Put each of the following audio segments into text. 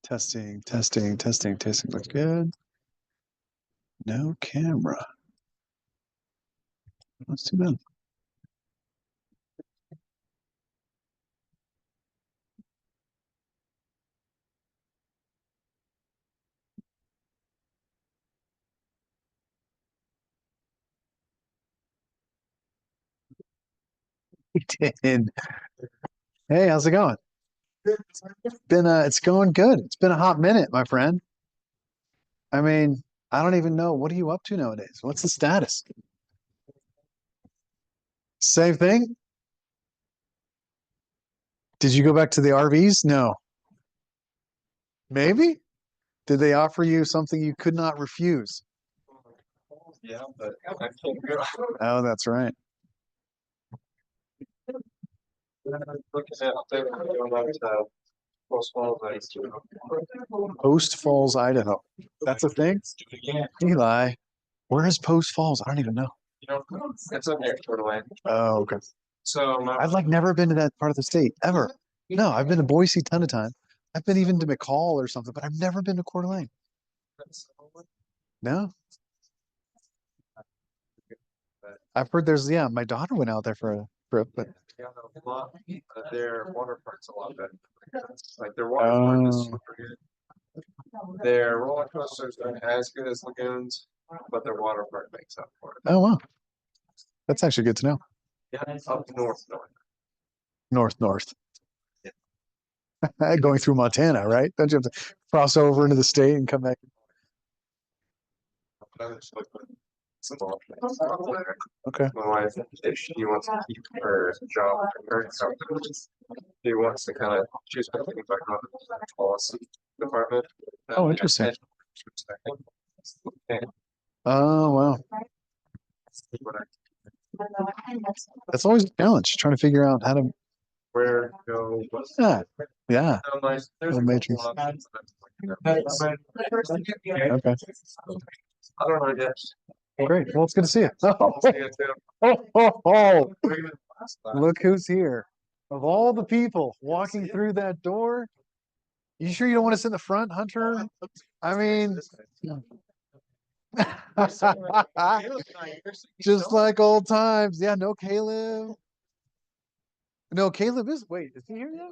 Testing, testing, testing, testing. Looks good. No camera. That's too bad. We did. Hey, how's it going? It's going good. It's been a hot minute, my friend. I mean, I don't even know. What are you up to nowadays? What's the status? Same thing? Did you go back to the RVs? No. Maybe? Did they offer you something you could not refuse? Yeah, but I can't go. Oh, that's right. Looking at going back to Post Falls, I used to. Post Falls, Idaho. That's a thing? Yeah, Eli, where is Post Falls? I don't even know. it's up near Coeur d'Alene. Oh, okay. So I've like never been to that part of the state ever. No, I've been to Boise a ton of time. I've been even to McCall or something, but I've never been to Coeur d'Alene. No, I've heard there's yeah. My daughter went out there for a trip, but yeah, a lot, their water park's a lot better. Like their water park is super good. Their roller coasters aren't as good as lagoons, but their water park makes up for it. oh wow, that's actually good to know. Yeah, up north. North, north, Yeah. going through Montana, right? Don't you have to cross over into the state and come back? Okay. My wife, if she wants to keep her job, she wants to kind of, she's thinking back on the policy department. Oh, interesting. And Oh wow, that's always a challenge trying to figure out how to. where to go, what's Yeah, yeah. nice. There's The a Matrix. couple options. Okay. I don't know yet. Great. Well, it's good to see you. See you too. Oh. Look who's here. Of all the people walking through that door, you sure you don't want to sit in the front, Hunter? I mean, just like old times. Yeah, no Caleb. No, Caleb is. Wait, is he here yet?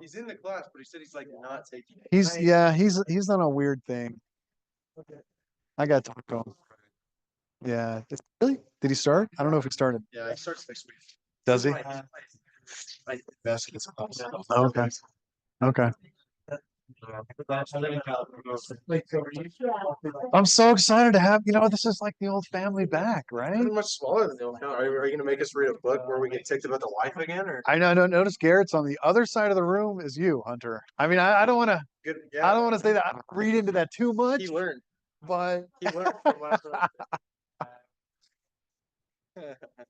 He's in the class, but he said he's like not taking it. He's on a weird thing. I got to talk to him. Yeah. Really? Did he start? I don't know if he started. Yeah, he starts next week. Does he? Basket's awesome. Okay. Okay. I'm so excited to have, this is like the old family back, right? Pretty much smaller than the old town. Are you gonna make us read a book where we get ticked about the wife again, or I know. Notice Garrett's on the other side of the room is you, Hunter. I mean, I don't want to. good? I don't want to say that. I don't read into that too much, He learned. but He learned from last night.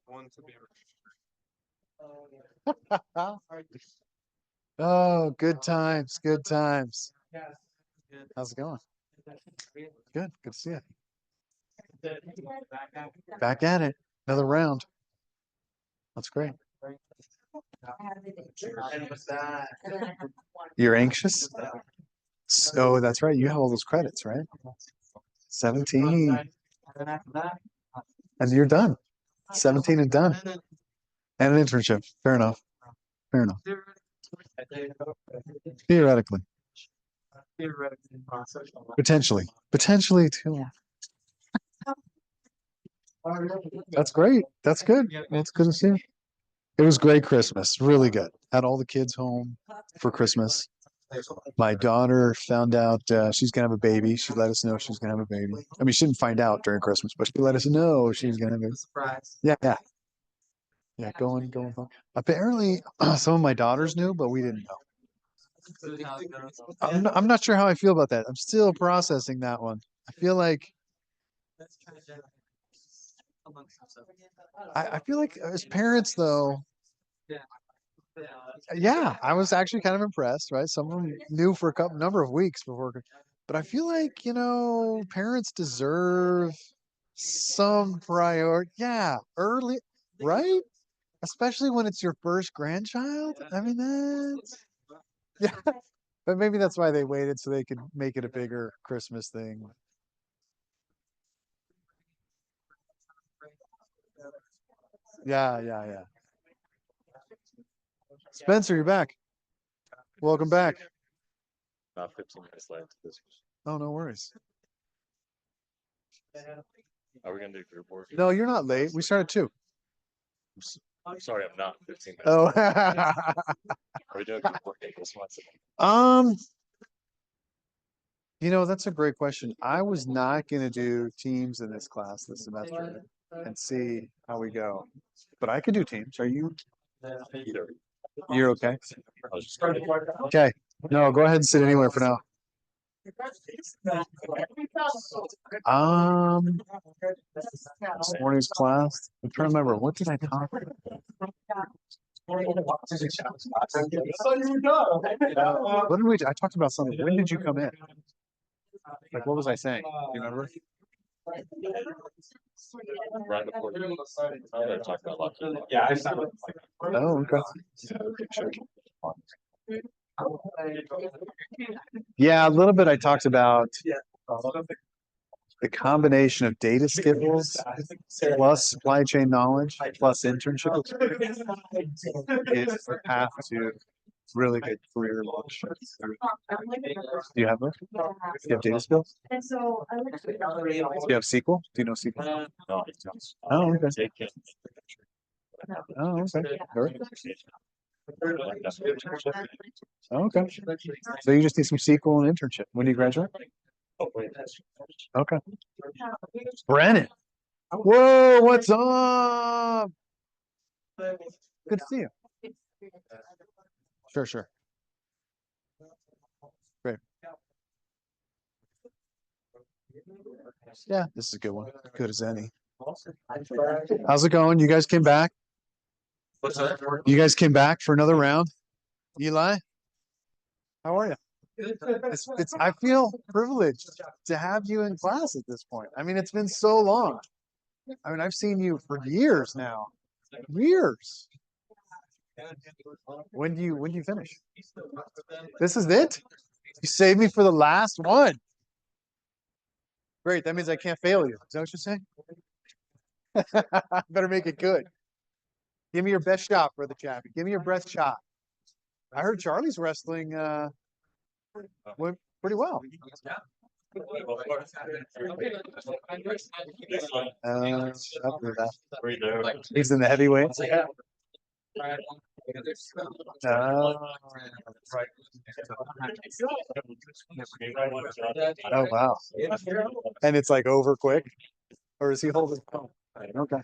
One to be. oh, good times, good times. How's it going? Good to see you. Back at it. Another round. That's great. You're anxious? So that's right. You have all those credits, right? 17. And you're done. 17 and done. And an internship. Fair enough. Fair enough. Theoretically. Potentially. Potentially too. That's great. That's good. That's good to see. It was great Christmas. Really good. Had all the kids home for Christmas. My daughter found out she's gonna have a baby. She let us know she's gonna have a baby. I mean, she didn't find out during Christmas, but she let us know she's gonna have a baby. Yeah. Yeah, going. Apparently, some of my daughters knew, but we didn't know. I'm not sure how I feel about that. I'm still processing that one. I feel like I feel like as parents, though, yeah, I was actually kind of impressed, right? Some of them knew for a number of weeks before, but I feel like, parents deserve some priority. Yeah, early, right? especially when it's your first grandchild. I mean, that's yeah. But maybe that's why they waited so they could make it a bigger Christmas thing. Yeah, yeah, yeah. Spencer, you're back. Welcome back. About 15 minutes late. Oh, no worries. Are we gonna do group work? No, you're not late. We started too. I'm sorry, I'm not 15 minutes. Oh, Are we doing group work this month? um, that's a great question. I was not going to do teams in this class this semester and see how we go, but I could do teams. Are you? Either. You're okay? I was just gonna- Okay. No, go ahead and sit anywhere for now. This morning's class. I'm trying to remember, what did I talk about? What did we? I talked about something. When did you come in? Like, what was I saying? Do you remember? Right before you. I'm gonna talk about lots of- Yeah, I Oh, okay. Yeah, a little bit. I talked about the combination of data skills plus supply chain knowledge plus internship experience is the path to really good career launch. Do you have those? Do you have data skills? Do you have SQL? Do you know SQL? No, I don't. Oh, okay. Take it. Oh, okay. Very good. Okay. So you just need some SQL and internship. When do you graduate? Oh, wait. Okay. Brennan. Whoa, what's up? Good to see you. Sure, sure. Great. Yeah, this is a good one. Good as any. How's it going? You guys came back? What's that? You guys came back for another round? Eli? How are you? I feel privileged to have you in class at this point. I mean, it's been so long. I mean, I've seen you for years now. Years. When do you finish? This is it? You saved me for the last one. Great. That means I can't fail you. Is that what you're saying? Better make it good. Give me your best shot, brother Chappie. Give me your best shot. I heard Charlie's wrestling went pretty well. I've heard that. He's in the heavyweights. Oh wow! And it's like over quick, or is he holding? Oh, okay.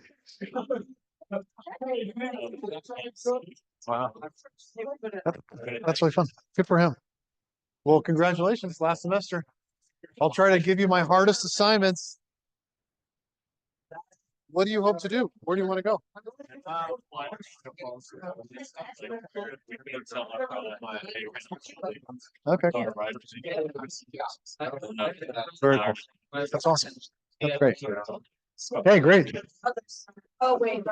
Wow, that's really fun. Good for him. Well, congratulations, last semester. I'll try to give you my hardest assignments. What do you hope to do? Where do you want to go? Okay. Very cool. That's awesome. That's great. Hey, great. Oh, wait.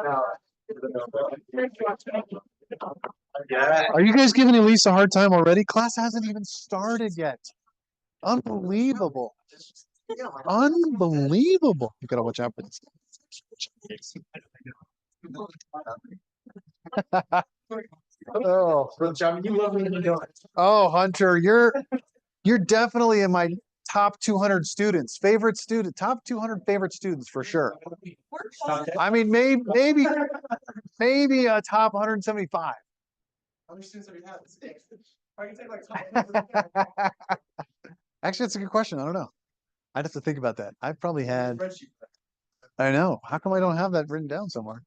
Are you guys giving Elise a hard time already? Class hasn't even started yet. Unbelievable. Unbelievable. You gotta watch out for this. Oh, oh, Hunter, you're definitely in my top 200 students, favorite student, top 200 favorite students for sure. I mean, maybe a top 175. How many students have you had? 6. I can take like Actually, that's a good question. I don't know. I'd have to think about that. I've probably had. I know. How come I don't have that written down somewhere?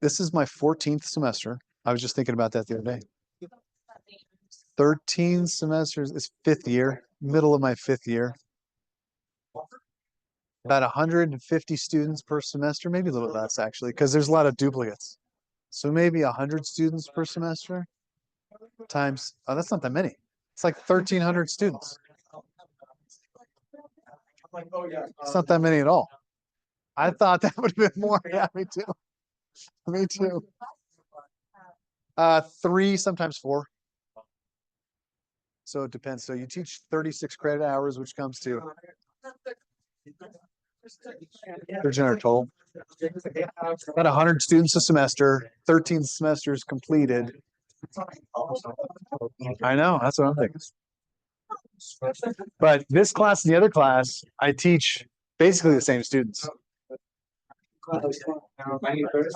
This is my 14th semester. I was just thinking about that the other day. 13 semesters. It's 5th year, middle of my 5th year. About 150 students per semester, maybe a little less actually, because there's a lot of duplicates. So maybe 100 students per semester times, oh, that's not that many. It's like 1,300 students. It's not that many at all. I thought that would have been more. Yeah, me too. Me too. 3, sometimes 4. So it depends. So you teach 36 credit hours, which comes to 1,300 total. About 100 students a semester, 13 semesters completed. I know, that's what I'm thinking. But this class and the other class, I teach basically the same students.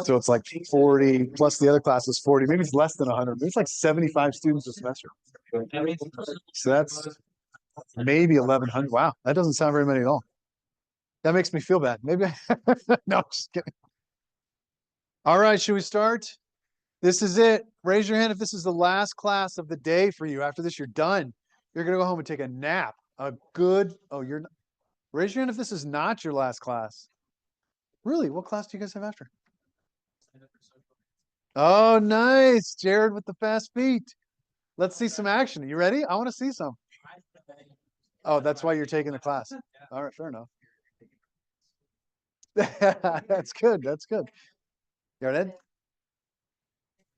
So it's like 40 plus the other class is 40. Maybe it's less than 100. Maybe it's like 75 students a semester. So that's maybe 1,100. Wow, that doesn't sound very many at all. That makes me feel bad. Maybe no, just kidding. All right, should we start? This is it. Raise your hand if this is the last class of the day for you. After this, you're done. You're gonna go home and take a nap. Raise your hand if this is not your last class. Really? What class do you guys have after? Oh, nice. Jared with the fast feet. Let's see some action. Are you ready? I want to see some. Oh, that's why you're taking the class. All right, fair enough. That's good. That's good. You ready?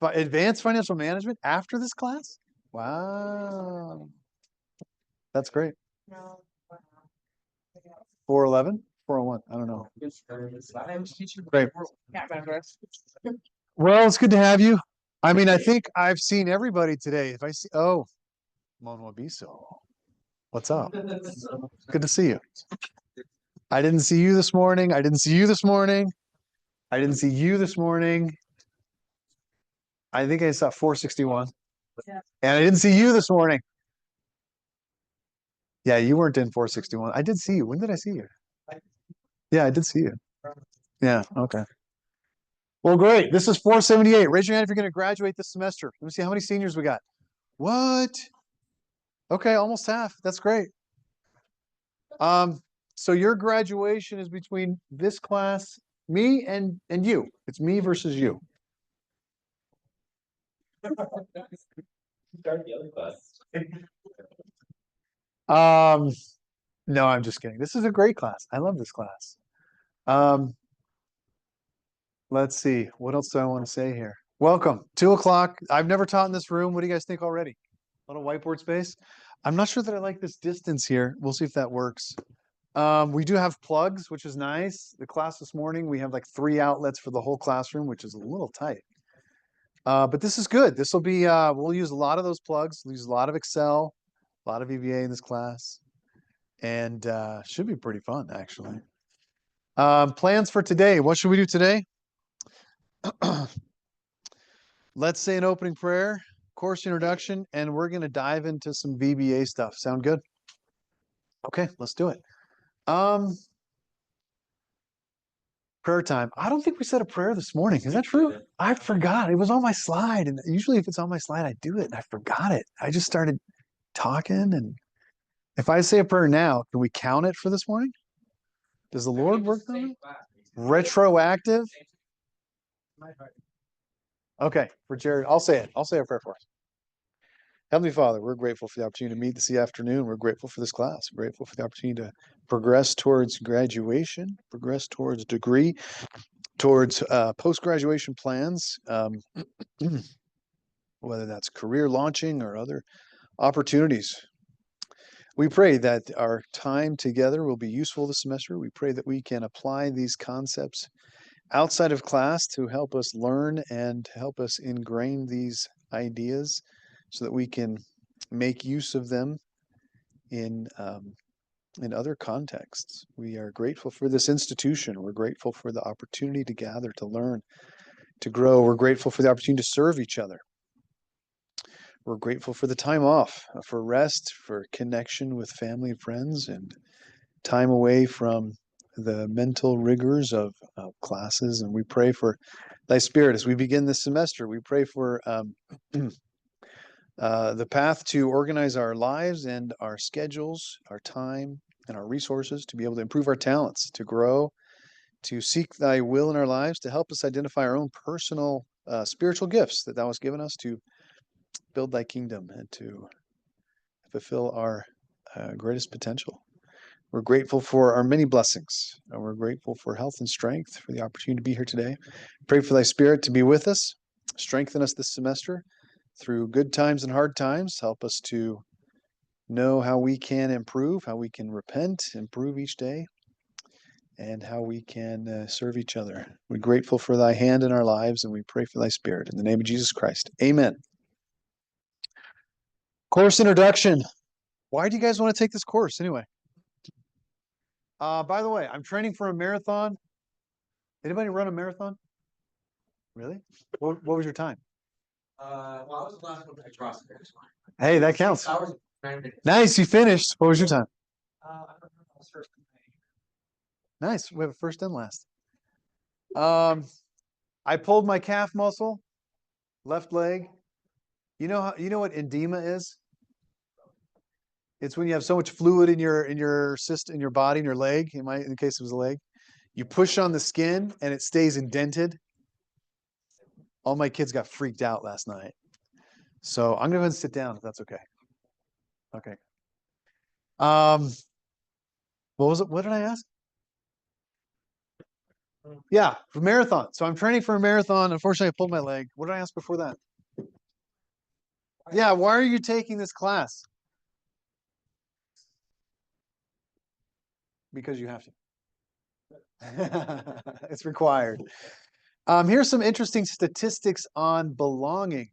But advanced financial management after this class? Wow. That's great. 411? 401. I don't know. Great. Well, it's good to have you. I mean, I think I've seen everybody today. If I see, oh, Mon Wabiso. What's up? Good to see you. I didn't see you this morning. I didn't see you this morning. I didn't see you this morning. I think I saw 461. Yeah. And I didn't see you this morning. Yeah, you weren't in 461. I did see you. When did I see you? Yeah, I did see you. Yeah, okay. Well, great. This is 478. Raise your hand if you're going to graduate this semester. Let me see how many seniors we got. What? Okay, almost half. That's great. So your graduation is between this class, me and you. It's me versus you. No, I'm just kidding. This is a great class. I love this class. Let's see. What else do I want to say here? Welcome. 2 o'clock. I've never taught in this room. What do you guys think already? A little whiteboard space. I'm not sure that I like this distance here. We'll see if that works. We do have plugs, which is nice. The class this morning, we have like 3 outlets for the whole classroom, which is a little tight. But this is good. This will be, we'll use a lot of those plugs. We'll use a lot of Excel, a lot of VBA in this class. And should be pretty fun, actually. Plans for today. What should we do today? Let's say an opening prayer, course introduction, and we're going to dive into some VBA stuff. Sound good? Okay, let's do it. Prayer time. I don't think we said a prayer this morning. Is that true? I forgot. It was on my slide. And usually if it's on my slide, I do it. And I forgot it. I just started talking. And if I say a prayer now, can we count it for this morning? Does the Lord work on it? Retroactive? Okay, for Jared, I'll say it. I'll say a prayer for us. Heavenly Father, we're grateful for the opportunity to meet this afternoon. We're grateful for this class. We're grateful for the opportunity to progress towards graduation, progress towards degree, towards post-graduation plans, whether that's career launching or other opportunities. We pray that our time together will be useful this semester. We pray that we can apply these concepts outside of class to help us learn and help us ingrain these ideas so that we can make use of them in other contexts. We are grateful for this institution. We're grateful for the opportunity to gather, to learn, to grow. We're grateful for the opportunity to serve each other. We're grateful for the time off, for rest, for connection with family and friends, and time away from the mental rigors of classes. And we pray for thy spirit as we begin this semester. We pray for the path to organize our lives and our schedules, our time, and our resources to be able to improve our talents, to grow, to seek thy will in our lives, to help us identify our own personal spiritual gifts that thou hast given us to build thy kingdom and to fulfill our greatest potential. We're grateful for our many blessings, and we're grateful for health and strength, for the opportunity to be here today. Pray for thy spirit to be with us, strengthen us this semester through good times and hard times. Help us to know how we can improve, how we can repent, improve each day, and how we can serve each other. We're grateful for thy hand in our lives, and we pray for thy spirit. In the name of Jesus Christ, amen. Course introduction. Why do you guys want to take this course anyway? By the way, I'm training for a marathon. Anybody run a marathon? Really? What was your time? Well, I was the last one to cross it. Hey, that counts. Hours and 9 minutes. Nice, you finished. What was your time? I don't know, I was first. Nice. We have a first and last. I pulled my calf muscle, left leg. You know what edema is? It's when you have so much fluid in your system, in your body, in your leg. In the case it was a leg, you push on the skin and it stays indented. All my kids got freaked out last night, so I'm gonna go ahead and sit down if that's okay. Okay. What was it? What did I ask? Yeah, for marathon. So I'm training for a marathon. Unfortunately, I pulled my leg. What did I ask before that? Yeah, why are you taking this class? Because you have to. It's required. Here's some interesting statistics on belonging.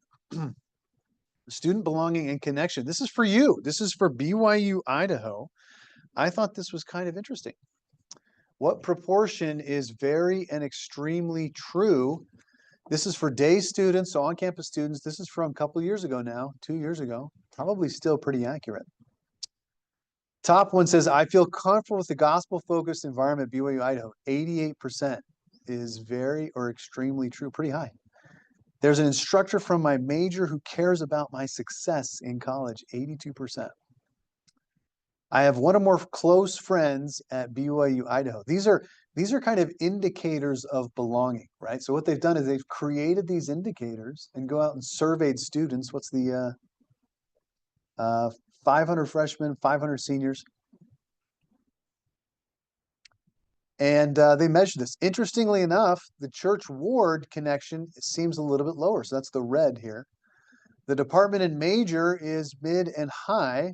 Student belonging and connection. This is for you. This is for BYU Idaho. I thought this was kind of interesting. What proportion is very and extremely true? This is for day students, so on-campus students. This is from a couple of years ago now, 2 years ago. Probably still pretty accurate. Top one says, I feel comfortable with the gospel-focused environment at BYU Idaho. 88% is very or extremely true, pretty high. There's an instructor from my major who cares about my success in college, 82%. I have one or more close friends at BYU Idaho. These are kind of indicators of belonging, right? So what they've done is they've created these indicators and go out and surveyed students. What's the 500 freshmen, 500 seniors. And they measured this. Interestingly enough, the church ward connection seems a little bit lower. So that's the red here. The department and major is mid and high.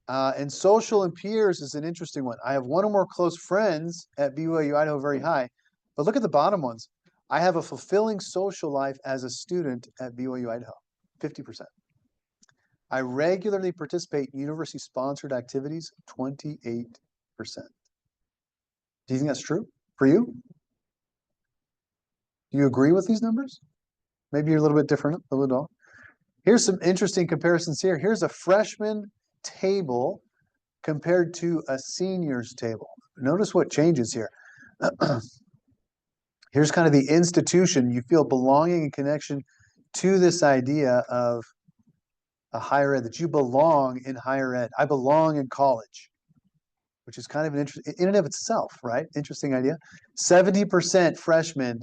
And social and peers is an interesting one. I have one or more close friends at BYU Idaho, very high. But look at the bottom ones. I have a fulfilling social life as a student at BYU Idaho, 50%. I regularly participate in university-sponsored activities, 28%. Do you think that's true for you? Do you agree with these numbers? Maybe you're a little bit different, a little off. Here's some interesting comparisons here. Here's a freshman table compared to a senior's table. Notice what changes here. Here's kind of the institution. You feel belonging and connection to this idea of a higher ed, that you belong in higher ed. I belong in college, which is kind of an interesting in and of itself, right? Interesting idea. 70% freshmen,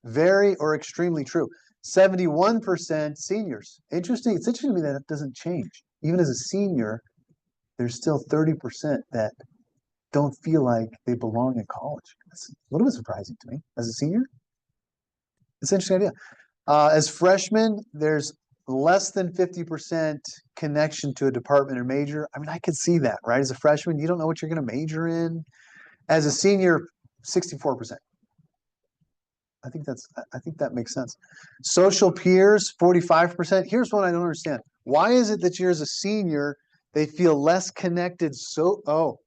very or extremely true. 71% seniors. Interesting. It's interesting to me that it doesn't change. Even as a senior, there's still 30% that don't feel like they belong in college. That's a little bit surprising to me. As a senior, it's an interesting idea. As freshmen, there's less than 50% connection to a department or major. I mean, I could see that, right? As a freshman, you don't know what you're going to major in. As a senior, 64%. I think that makes sense. Social peers, 45%. Here's one I don't understand. Why is it that you're as a senior, they feel less connected? The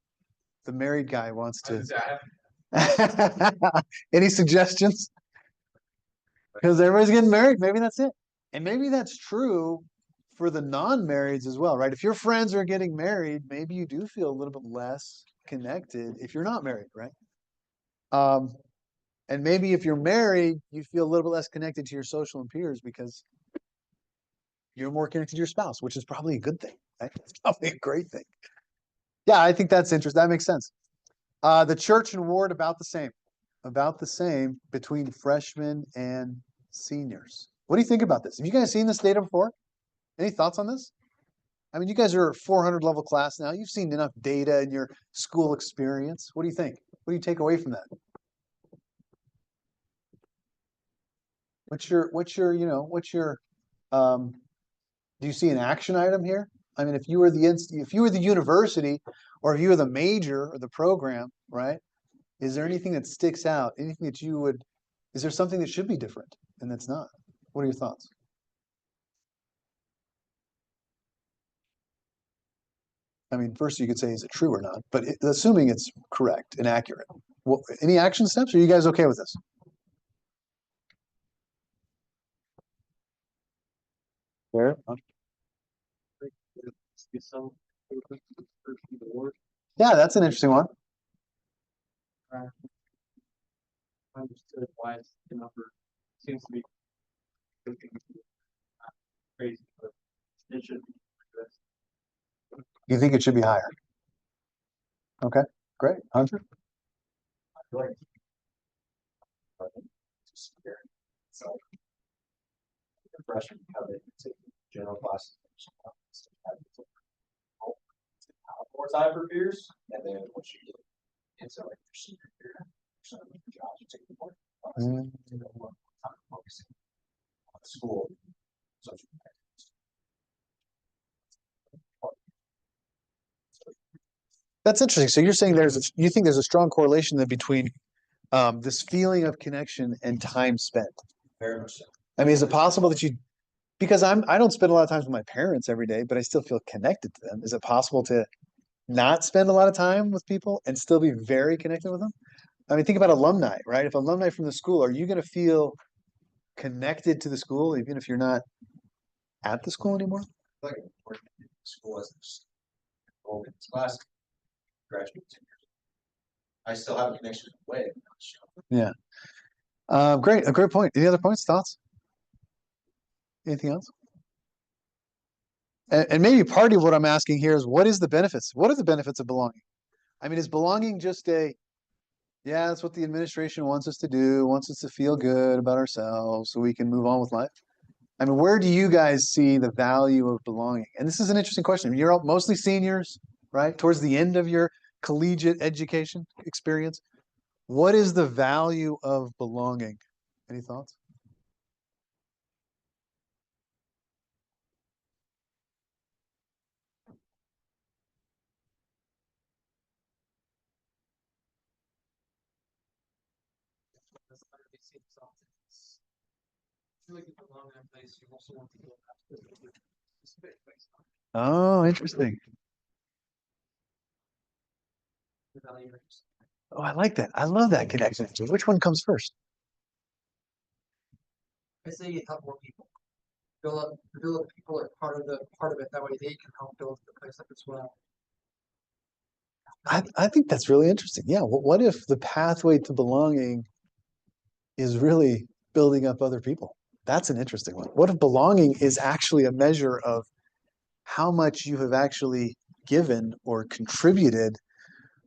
married guy wants to. Any suggestions? Because everybody's getting married. Maybe that's it. And maybe that's true for the non-marrieds as well, right? If your friends are getting married, maybe you do feel a little bit less connected if you're not married, right? And maybe if you're married, you feel a little bit less connected to your social and peers because you're more connected to your spouse, which is probably a good thing, right? It's probably a great thing. Yeah, I think that's interesting. That makes sense. The church and ward about the same between freshmen and seniors. What do you think about this? Have you guys seen this data before? Any thoughts on this? I mean, you guys are a 400 level class now. You've seen enough data in your school experience. What do you think? What do you take away from that? Um, do you see an action item here? I mean, if you were if you were the university or if you were the major or the program, right? Is there anything that sticks out? Anything that is there something that should be different and that's not? What are your thoughts? I mean, first you could say, is it true or not? But assuming it's correct and accurate. Well, any action steps? Are you guys okay with this? Fair. Yeah, that's an interesting one. Understood why the number seems to be crazy, but it should be. You think it should be higher? Okay, great. Hunter? Impression how they take general class. More time for peers, and then once you get into like your senior year, some of your jobs, you take more time focusing on the school. Social That's interesting. So you're saying you think there's a strong correlation then between this feeling of connection and time spent. very much so. I mean, is it possible that because I don't spend a lot of time with my parents every day, but I still feel connected to them. Is it possible to not spend a lot of time with people and still be very connected with them? I mean, think about alumni, right? If alumni from the school, are you going to feel connected to the school even if you're not at the school anymore? Like working in school as enrolled in this class, graduate 10 years. I still have a connection in a way. Yeah. Great. A great point. Any other points, thoughts? Anything else? And maybe part of what I'm asking here is what is the benefits? What are the benefits of belonging? I mean, is belonging just yeah, that's what the administration wants us to do, wants us to feel good about ourselves so we can move on with life? I mean, where do you guys see the value of belonging? And this is an interesting question. You're all mostly seniors, right? Towards the end of your collegiate education experience. What is the value of belonging? Any thoughts? Oh, interesting. Oh, I like that. I love that connection. So which one comes first? I say you help more people. Build people are part of it. That way they can help build the place up as well. I think that's really interesting. Yeah. What if the pathway to belonging is really building up other people? That's an interesting one. What if belonging is actually a measure of how much you have actually given or contributed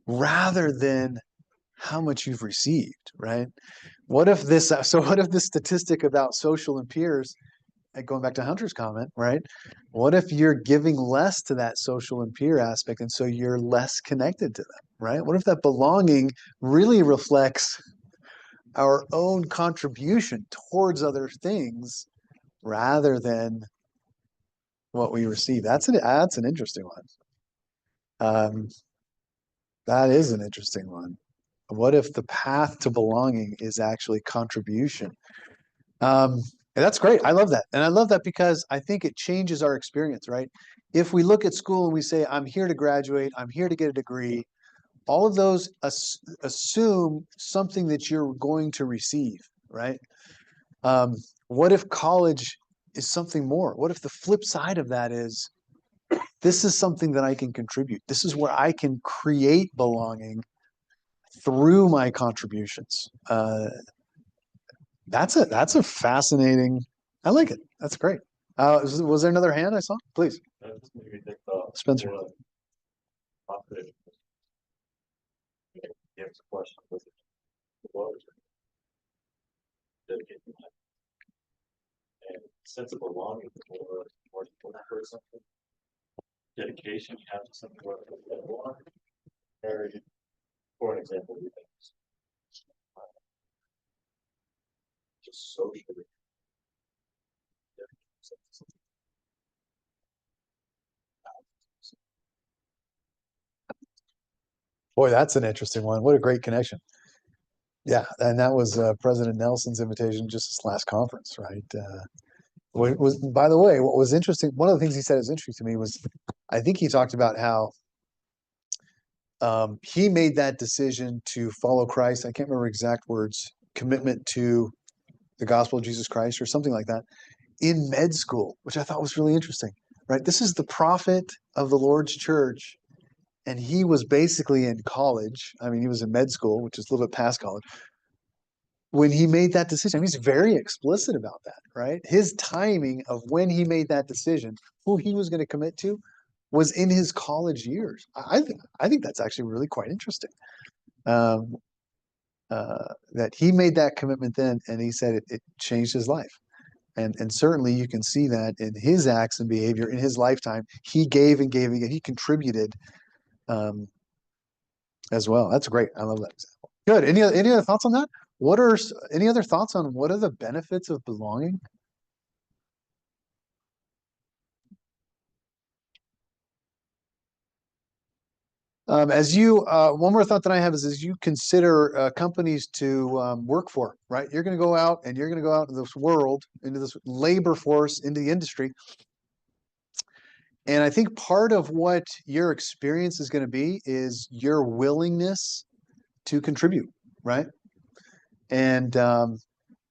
rather than how much you've received, right? What if this statistic about social and peers, and going back to Hunter's comment, right? What if you're giving less to that social and peer aspect and so you're less connected to them, right? What if that belonging really reflects our own contribution towards other things rather than what we receive? That's an interesting one. That is an interesting one. What if the path to belonging is actually contribution? And that's great. I love that. And I love that because I think it changes our experience, right? If we look at school and we say, I'm here to graduate, I'm here to get a degree, all of those assume something that you're going to receive, right? What if college is something more? What if the flip side of that is this is something that I can contribute? This is where I can create belonging through my contributions. That's a fascinating. I like it. That's great. Was there another hand I saw? Please, Spencer. And sense of belonging or something. dedication you have to something very, for an example, just socially. Boy, that's an interesting one. What a great connection. Yeah, and that was President Nelson's invitation just this last conference, right? By the way, what was interesting, one of the things he said is interesting to me was, I think he talked about how he made that decision to follow Christ. I can't remember exact words, commitment to the gospel of Jesus Christ or something like that in med school, which I thought was really interesting, right? This is the prophet of the Lord's church. And he was basically in college. I mean, he was in med school, which is a little bit past college. When he made that decision, I mean, he's very explicit about that, right? His timing of when he made that decision, who he was going to commit to, was in his college years. I think that's actually really quite interesting. That he made that commitment then, and he said it changed his life. And certainly you can see that in his acts and behavior in his lifetime. He gave and gave and gave. He contributed as well. That's great. I love that example. Good. Any other thoughts on that? Any other thoughts on what are the benefits of belonging? One more thought that I have is as you consider companies to work for, right? You're going to go out and you're going to go out in this world, into this labor force, into the industry. And I think part of what your experience is going to be is your willingness to contribute, right? And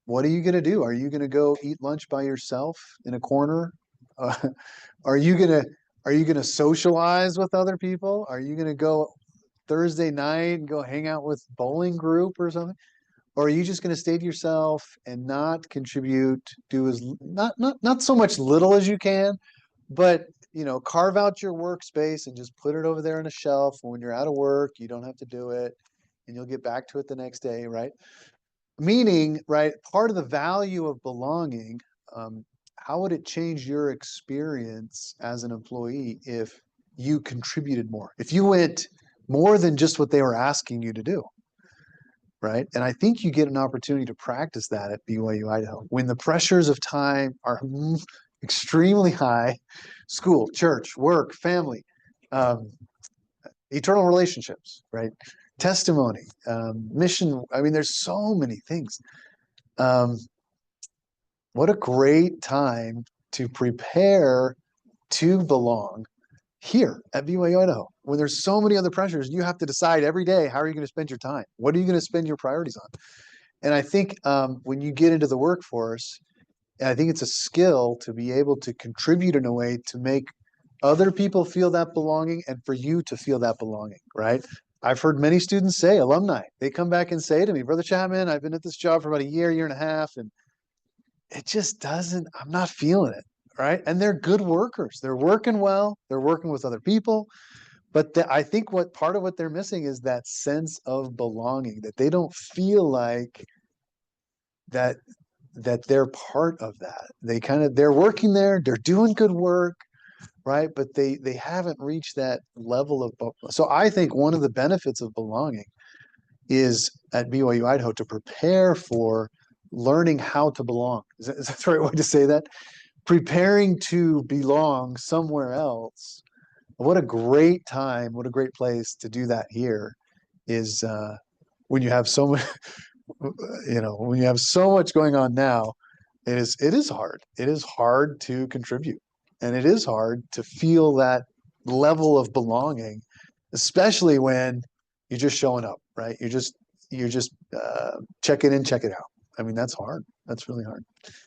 what are you going to do? Are you going to go eat lunch by yourself in a corner? Are you going to socialize with other people? Are you going to go Thursday night and go hang out with bowling group or something? Or are you just going to stay to yourself and not contribute, do as not so much little as you can, but carve out your workspace and just put it over there on a shelf. When you're out of work, you don't have to do it and you'll get back to it the next day, right? Meaning, right, part of the value of belonging, how would it change your experience as an employee if you contributed more? If you went more than just what they were asking you to do, right? And I think you get an opportunity to practice that at BYU Idaho. When the pressures of time are extremely high, school, church, work, family, eternal relationships, right? Testimony, mission. I mean, there's so many things. What a great time to prepare to belong here at BYU Idaho. When there's so many other pressures, you have to decide every day, how are you going to spend your time? What are you going to spend your priorities on? And I think when you get into the workforce, I think it's a skill to be able to contribute in a way to make other people feel that belonging and for you to feel that belonging, right? I've heard many students say, alumni, they come back and say to me, Brother Chapman, I've been at this job for about a year and a half, and it just doesn't, I'm not feeling it, right? And they're good workers. They're working well. They're working with other people. But I think what part of what they're missing is that sense of belonging, that they don't feel like that they're part of that. They're working there, they're doing good work, right? But they haven't reached that level of, so I think one of the benefits of belonging is at BYU Idaho to prepare for learning how to belong. Is that the right way to say that? Preparing to belong somewhere else. What a great time, what a great place to do that here is when you have so much, when you have so much going on now, it is hard. It is hard to contribute. And it is hard to feel that level of belonging, especially when you're just showing up, right? You're just checking in, check it out. I mean, that's hard. That's really hard.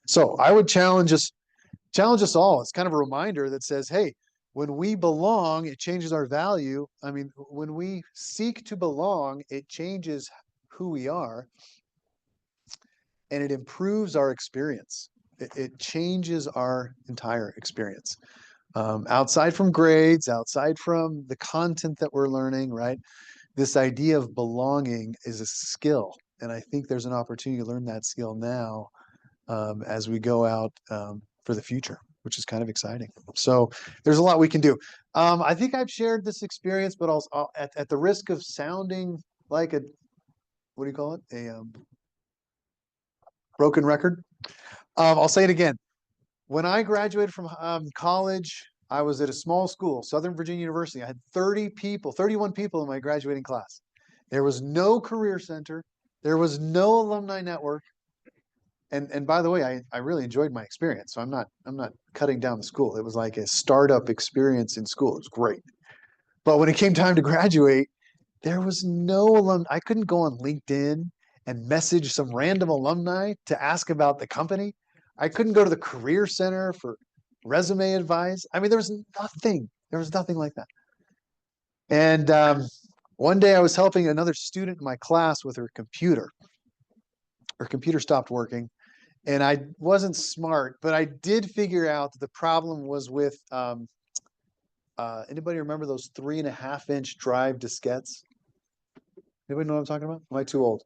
So I would challenge us all. It's kind of a reminder that says, hey, when we belong, it changes our value. I mean, when we seek to belong, it changes who we are and it improves our experience. It changes our entire experience. Outside from grades, outside from the content that we're learning, right? This idea of belonging is a skill. And I think there's an opportunity to learn that skill now as we go out for the future. which is kind of exciting. So there's a lot we can do. I think I've shared this experience, but also at the risk of sounding like a, what do you call it? A broken record. I'll say it again. When I graduated from college, I was at a small school, Southern Virginia University. I had 31 people in my graduating class. There was no career center. There was no alumni network. And by the way, I really enjoyed my experience. So I'm not cutting down the school. It was like a startup experience in school. It was great. But when it came time to graduate, there was no alum. I couldn't go on LinkedIn and message some random alumni to ask about the company. I couldn't go to the career center for resume advice. I mean, there was nothing. There was nothing like that. And one day I was helping another student in my class with her computer. Her computer stopped working. And I wasn't smart, but I did figure out that the problem was with anybody remember those 3.5-inch drive diskettes? Anybody know what I'm talking about? Am I too old?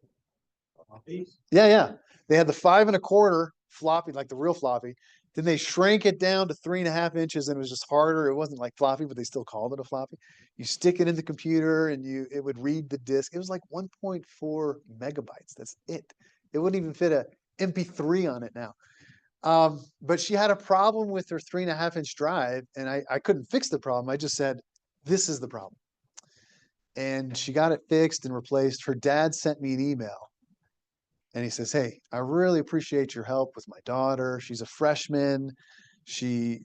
Yeah. They had the 5 1/4 floppy, like the real floppy. Then they shrank it down to 3.5 inches, and it was just harder. It wasn't like floppy, but they still called it a floppy. You stick it in the computer, and it would read the disk. It was like 1.4 megabytes. That's it. It wouldn't even fit a MP3 on it now. But she had a problem with her 3.5-inch drive, and I couldn't fix the problem. I just said, this is the problem. And she got it fixed and replaced. Her dad sent me an email. And he says, hey, I really appreciate your help with my daughter. She's a freshman. She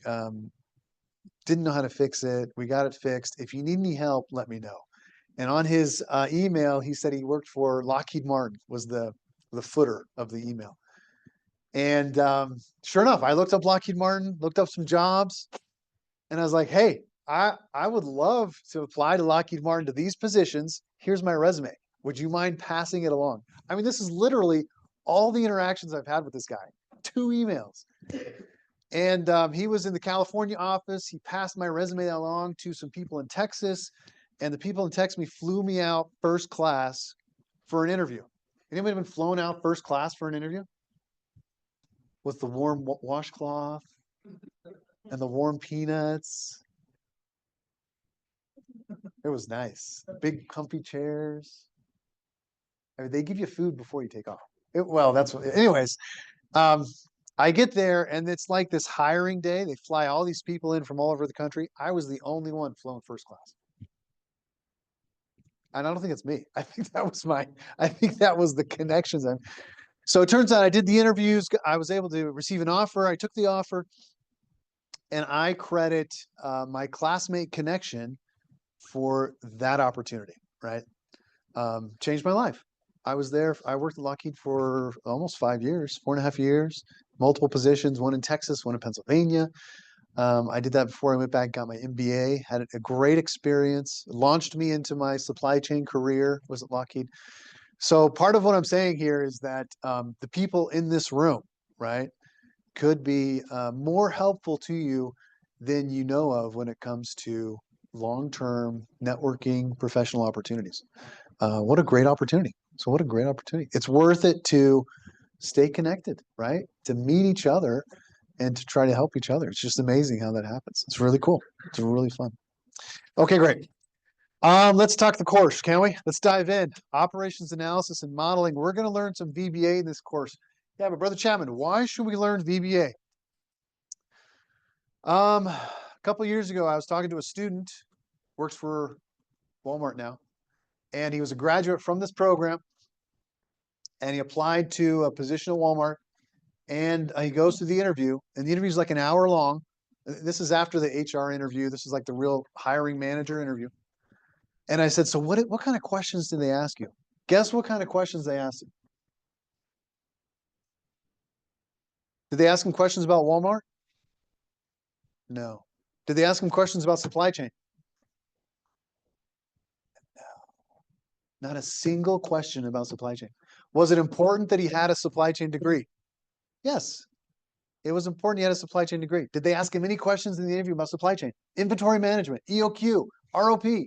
didn't know how to fix it. We got it fixed. If you need any help, let me know. And on his email, he said he worked for Lockheed Martin, was the footer of the email. And sure enough, I looked up Lockheed Martin, looked up some jobs, and I was like, hey, I would love to apply to Lockheed Martin to these positions. Here's my resume. Would you mind passing it along? I mean, this is literally all the interactions I've had with this guy. 2 emails. And he was in the California office. He passed my resume along to some people in Texas. And the people in Texas flew me out first class for an interview. Anybody been flown out first class for an interview? With the warm washcloth and the warm peanuts. It was nice. Big comfy chairs. I mean, they give you food before you take off. Well, that's what, anyways. I get there and it's like this hiring day. They fly all these people in from all over the country. I was the only one flown first class. And I don't think it's me. I think that was the connections. So it turns out I did the interviews. I was able to receive an offer. I took the offer and I credit my classmate connection for that opportunity, right? Changed my life. I was there. I worked at Lockheed for almost 5 years, 4.5 years, multiple positions, one in Texas, one in Pennsylvania. I did that before I went back, got my MBA, had a great experience, launched me into my supply chain career, was at Lockheed. So part of what I'm saying here is that the people in this room, right, could be more helpful to you than you know of when it comes to long-term networking professional opportunities. What a great opportunity. So what a great opportunity. It's worth it to stay connected, right? To meet each other and to try to help each other. It's just amazing how that happens. It's really cool. It's really fun. Okay, great. Let's talk the course, can we? Let's dive in. Operations analysis and modeling. We're going to learn some VBA in this course. Yeah, but Brother Chapman, why should we learn VBA? A couple of years ago, I was talking to a student, works for Walmart now, and he was a graduate from this program, and he applied to a position at Walmart, and he goes to the interview, and the interview is like an hour long. This is after the HR interview. This is like the real hiring manager interview. And I said, so what kind of questions did they ask you? Guess what kind of questions they asked him? Did they ask him questions about Walmart? No. Did they ask him questions about supply chain? No. Not a single question about supply chain. Was it important that he had a supply chain degree? Yes. It was important he had a supply chain degree. Did they ask him any questions in the interview about supply chain? Inventory management, EOQ, ROP?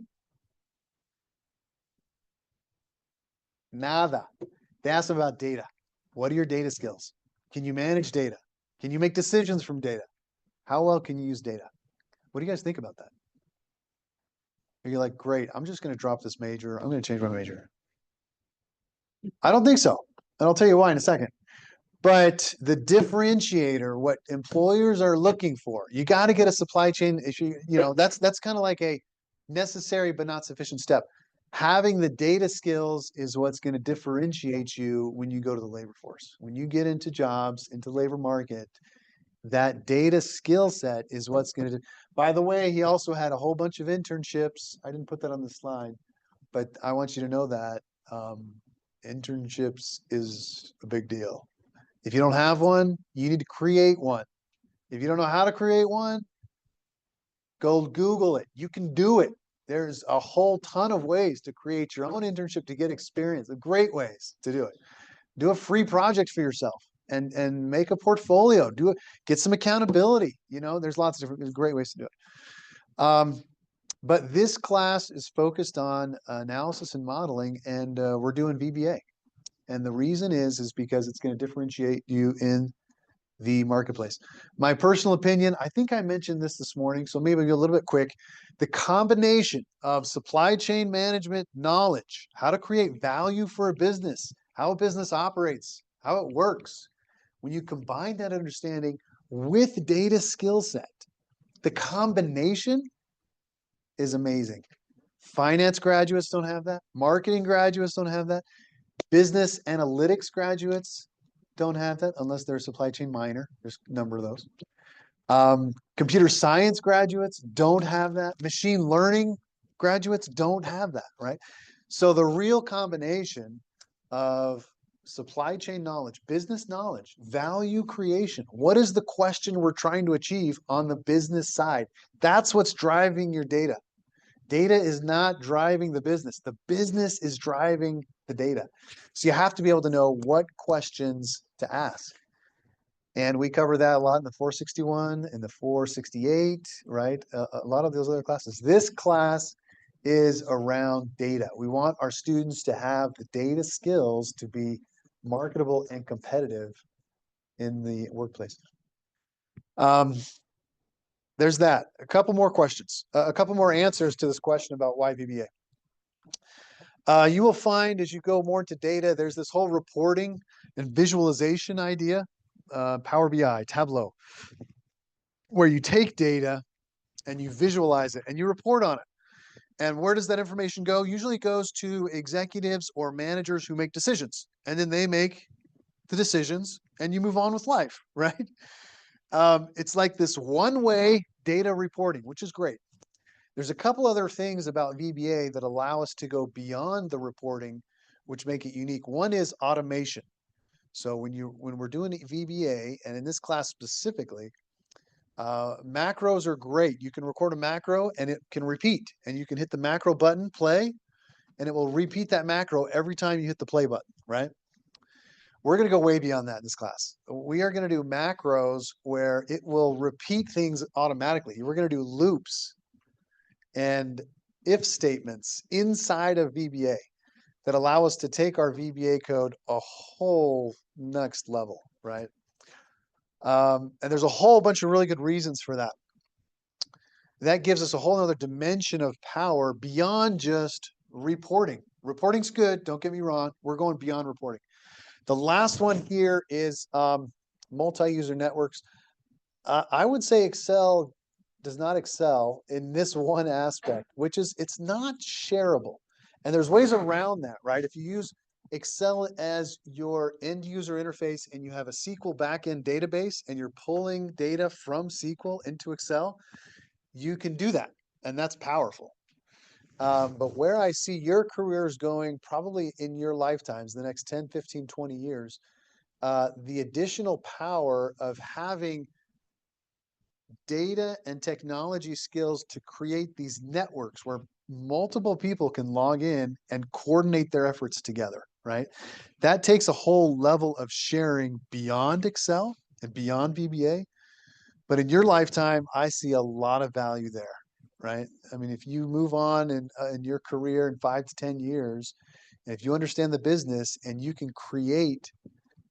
Nada. They asked him about data. What are your data skills? Can you manage data? Can you make decisions from data? How well can you use data? What do you guys think about that? Are you like, great, I'm just going to drop this major. I'm going to change my major. I don't think so. And I'll tell you why in a second. But the differentiator, what employers are looking for, you got to get a supply chain issue. That's kind of like a necessary but not sufficient step. Having the data skills is what's going to differentiate you when you go to the labor force. When you get into jobs, into labor market, that data skill set is what's going to do. By the way, he also had a whole bunch of internships. I didn't put that on the slide, but I want you to know that internships is a big deal. If you don't have one, you need to create one. If you don't know how to create one, go Google it. You can do it. There's a whole ton of ways to create your own internship to get experience. Great ways to do it. Do a free project for yourself and make a portfolio. Do it. Get some accountability. There's lots of different great ways to do it. But this class is focused on analysis and modeling, and we're doing VBA. And the reason is because it's going to differentiate you in the marketplace. My personal opinion, I think I mentioned this morning, so maybe a little bit quick. The combination of supply chain management knowledge, how to create value for a business, how a business operates, how it works. When you combine that understanding with data skill set, the combination is amazing. Finance graduates don't have that. Marketing graduates don't have that. Business analytics graduates don't have that unless they're a supply chain minor. There's a number of those. Computer science graduates don't have that. Machine learning graduates don't have that, right? So the real combination of supply chain knowledge, business knowledge, value creation. What is the question we're trying to achieve on the business side? That's what's driving your data. Data is not driving the business. The business is driving the data. So you have to be able to know what questions to ask. And we cover that a lot in the 461 and the 468, right? A lot of those other classes. This class is around data. We want our students to have the data skills to be marketable and competitive in the workplace. There's that. A couple more questions, a couple more answers to this question about why VBA. You will find as you go more into data, there's this whole reporting and visualization idea, Power BI, Tableau, where you take data and you visualize it and you report on it. And where does that information go? Usually it goes to executives or managers who make decisions, and then they make the decisions and you move on with life, right? It's like this one-way data reporting, which is great. There's a couple other things about VBA that allow us to go beyond the reporting, which make it unique. One is automation. So when we're doing VBA, and in this class specifically, macros are great. You can record a macro and it can repeat, and you can hit the macro button, play, and it will repeat that macro every time you hit the play button, right? We're going to go way beyond that in this class. We are going to do macros where it will repeat things automatically. We're going to do loops and if statements inside of VBA that allow us to take our VBA code a whole next level, right? And there's a whole bunch of really good reasons for that. That gives us a whole other dimension of power beyond just reporting. Reporting's good, don't get me wrong. We're going beyond reporting. The last one here is multi-user networks. I would say Excel does not excel in this one aspect, which is it's not shareable. And there's ways around that, right? If you use Excel as your end user interface and you have a SQL backend database and you're pulling data from SQL into Excel, you can do that. And that's powerful. But where I see your careers going probably in your lifetimes, the next 10, 15, 20 years, the additional power of having data and technology skills to create these networks where multiple people can log in and coordinate their efforts together, right? That takes a whole level of sharing beyond Excel and beyond VBA. But in your lifetime, I see a lot of value there, right? I mean, if you move on in your career in 5 to 10 years, and if you understand the business and you can create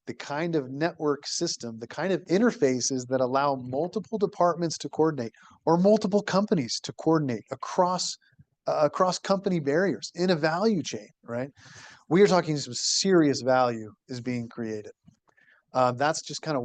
the kind of network system, the kind of interfaces that allow multiple departments to coordinate or multiple companies to coordinate across company barriers in a value chain, right? We are talking some serious value is being created. That's just kind of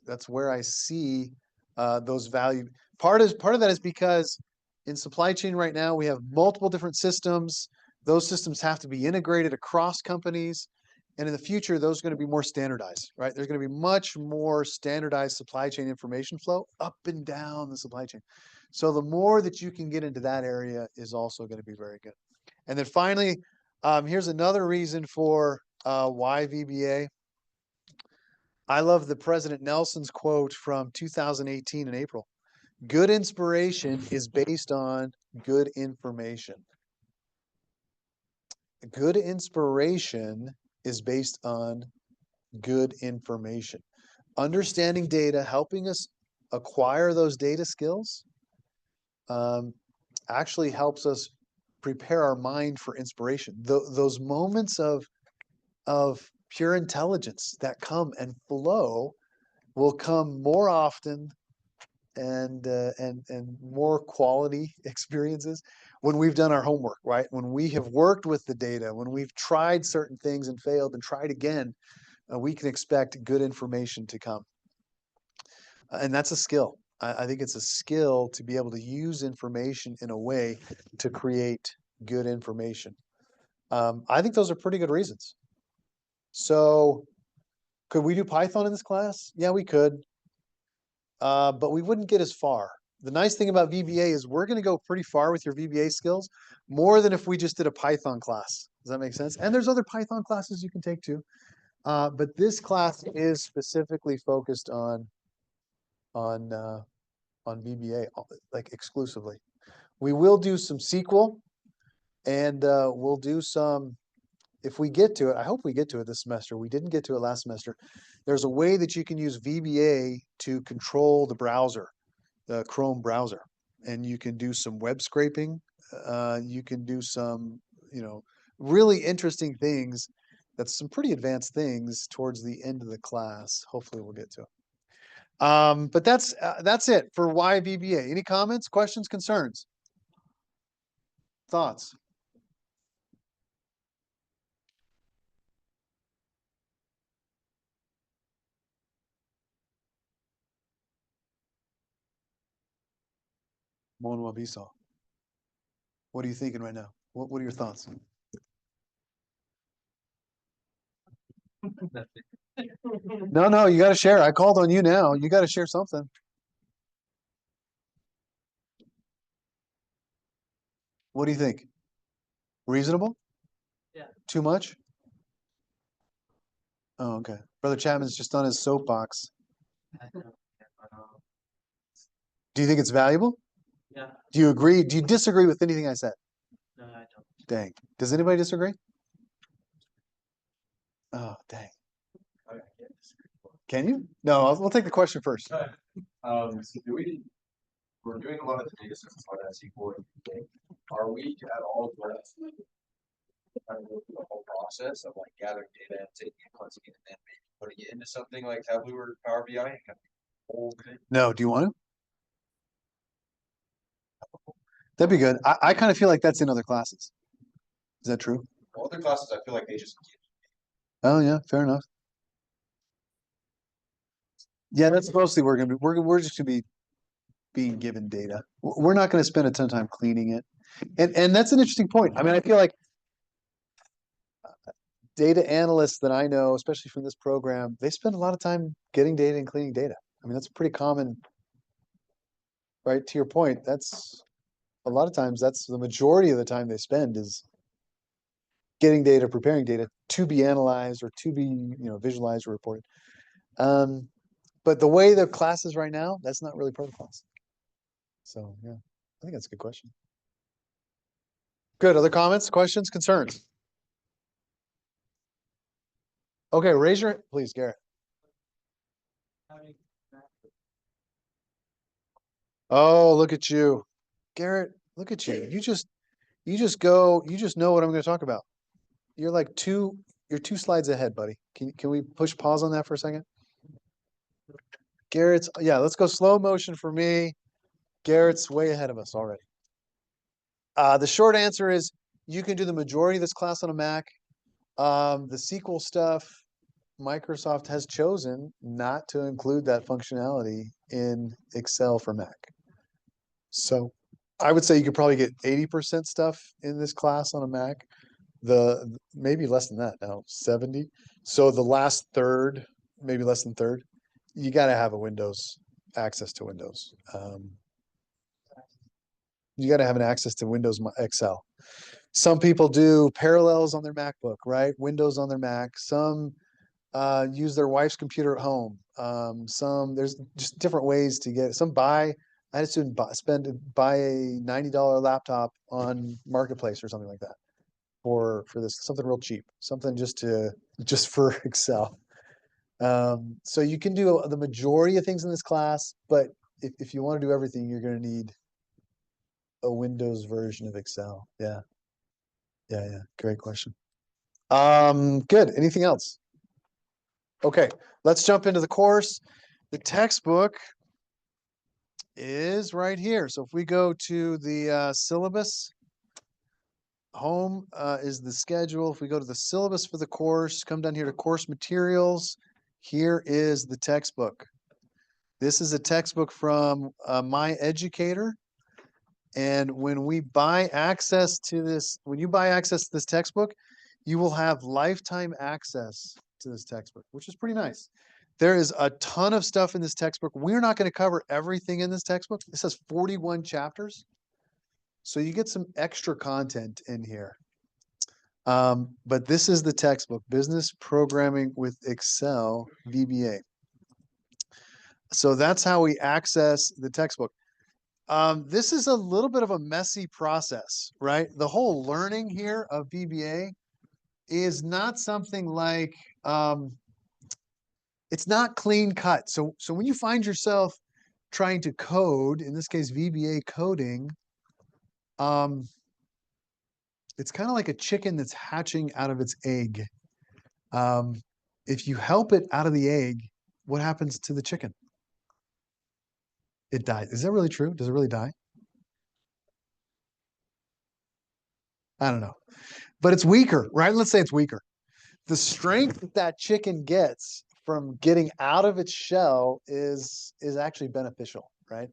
that's where I see those value. Part of that is because in supply chain right now, we have multiple different systems. Those systems have to be integrated across companies. And in the future, those are going to be more standardized, right? There's going to be much more standardized supply chain information flow up and down the supply chain. So the more that you can get into that area is also going to be very good. And then finally, here's another reason for why VBA. I love the President Nelson's quote from 2018 in April. Good inspiration is based on good information. Good inspiration is based on good information. Understanding data, helping us acquire those data skills, actually helps us prepare our mind for inspiration. Those moments of pure intelligence that come and flow will come more often and more quality experiences when we've done our homework, right? When we have worked with the data, when we've tried certain things and failed and tried again, we can expect good information to come. And that's a skill. I think it's a skill to be able to use information in a way to create good information. I think those are pretty good reasons. So could we do Python in this class? Yeah, we could. But we wouldn't get as far. The nice thing about VBA is we're going to go pretty far with your VBA skills, more than if we just did a Python class. Does that make sense? And there's other Python classes you can take too. But this class is specifically focused on VBA, like exclusively. We will do some SQL, and we'll do some, if we get to it, I hope we get to it this semester. We didn't get to it last semester. There's a way that you can use VBA to control the browser, the Chrome browser, and you can do some web scraping. You can do some, really interesting things. That's some pretty advanced things towards the end of the class. Hopefully we'll get to it. But that's it for why VBA. Any comments, questions, concerns, thoughts? Mon Wabisaw. What are you thinking right now? What are your thoughts? No, you got to share. I called on you now. You got to share something. What do you think? Reasonable? Yeah. Too much? Oh, okay. Brother Chapman's just on his soapbox. Do you think it's valuable? Yeah. Do you agree? Do you disagree with anything I said? No, I don't. Dang. Does anybody disagree? Oh, dang. Can you? No, we'll take the question first. So we're doing a lot of the data sets on SQL. Are we at all going to go through the whole process of like gathering data and taking it, cleansing it, and then maybe putting it into something like Tableau or Power BI? And kind of whole thing? No, do you want to? That'd be good. I kind of feel like that's in other classes. Is that true? All other classes, I feel like they just Oh yeah, fair enough. Yeah, that's mostly we're just gonna be being given data. We're not gonna spend a ton of time cleaning it. And that's an interesting point. I mean, I feel like data analysts that I know, especially from this program, they spend a lot of time getting data and cleaning data. I mean, that's pretty common, right? To your point, that's a lot of times that's the majority of the time they spend is getting data, preparing data to be analyzed or to be, visualized or reported. But the way the class is right now, that's not really part of the class. So yeah, I think that's a good question. Good. Other comments, questions, concerns? Okay, raise your, please, Garrett. Oh, look at you. Garrett, look at you. You just know what I'm going to talk about. You're like two you're 2 slides ahead, buddy. Can we push pause on that for a second? Garrett's, yeah, let's go slow motion for me. Garrett's way ahead of us already. The short answer is you can do the majority of this class on a Mac. The SQL stuff, Microsoft has chosen not to include that functionality in Excel for Mac. So I would say you could probably get 80% stuff in this class on a Mac. Maybe less than that now, 70. So the last third, maybe less than third, you got to have a Windows access to Windows. You got to have an access to Windows Excel. Some people do parallels on their MacBook, right? Windows on their Mac. Some use their wife's computer at home. There's just different ways to get it. I had a student buy a $90 laptop on Marketplace or something like that for this, something real cheap, something just for Excel. So you can do the majority of things in this class, but if you want to do everything, you're going to need a Windows version of Excel. Yeah. Great question. Good. Anything else? Okay, let's jump into the course. The textbook is right here. So if we go to the syllabus, home is the schedule. If we go to the syllabus for the course, come down here to course materials, here is the textbook. This is a textbook from My Educator. And when you buy access to this textbook, you will have lifetime access to this textbook, which is pretty nice. There is a ton of stuff in this textbook. We're not going to cover everything in this textbook. It says 41 chapters. So you get some extra content in here. But this is the textbook, Business Programming with Excel, VBA. So that's how we access the textbook. This is a little bit of a messy process, right? The whole learning here of VBA is not something like, it's not clean cut. So when you find yourself trying to code, in this case, VBA coding, it's kind of like a chicken that's hatching out of its egg. If you help it out of the egg, what happens to the chicken? It dies. Is that really true? Does it really die? I don't know. But it's weaker, right? Let's say it's weaker. The strength that chicken gets from getting out of its shell is actually beneficial, right?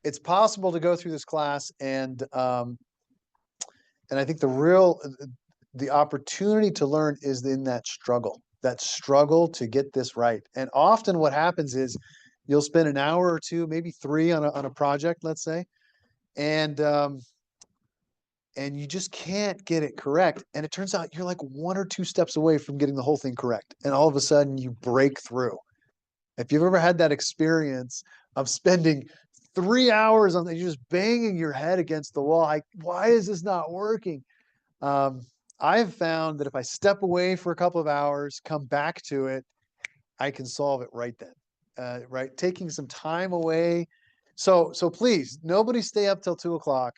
It's possible to go through this class and I think the opportunity to learn is in that struggle to get this right. And often what happens is you'll spend an hour or two, maybe 3 on a project, let's say, and you just can't get it correct. And it turns out you're like 1 or 2 steps away from getting the whole thing correct. And all of a sudden you break through. If you've ever had that experience of spending 3 hours on you're just banging your head against the wall, like, why is this not working? I've found that if I step away for a couple of hours, come back to it, I can solve it right then. Right, taking some time away. So please, nobody stay up till 2 o'clock.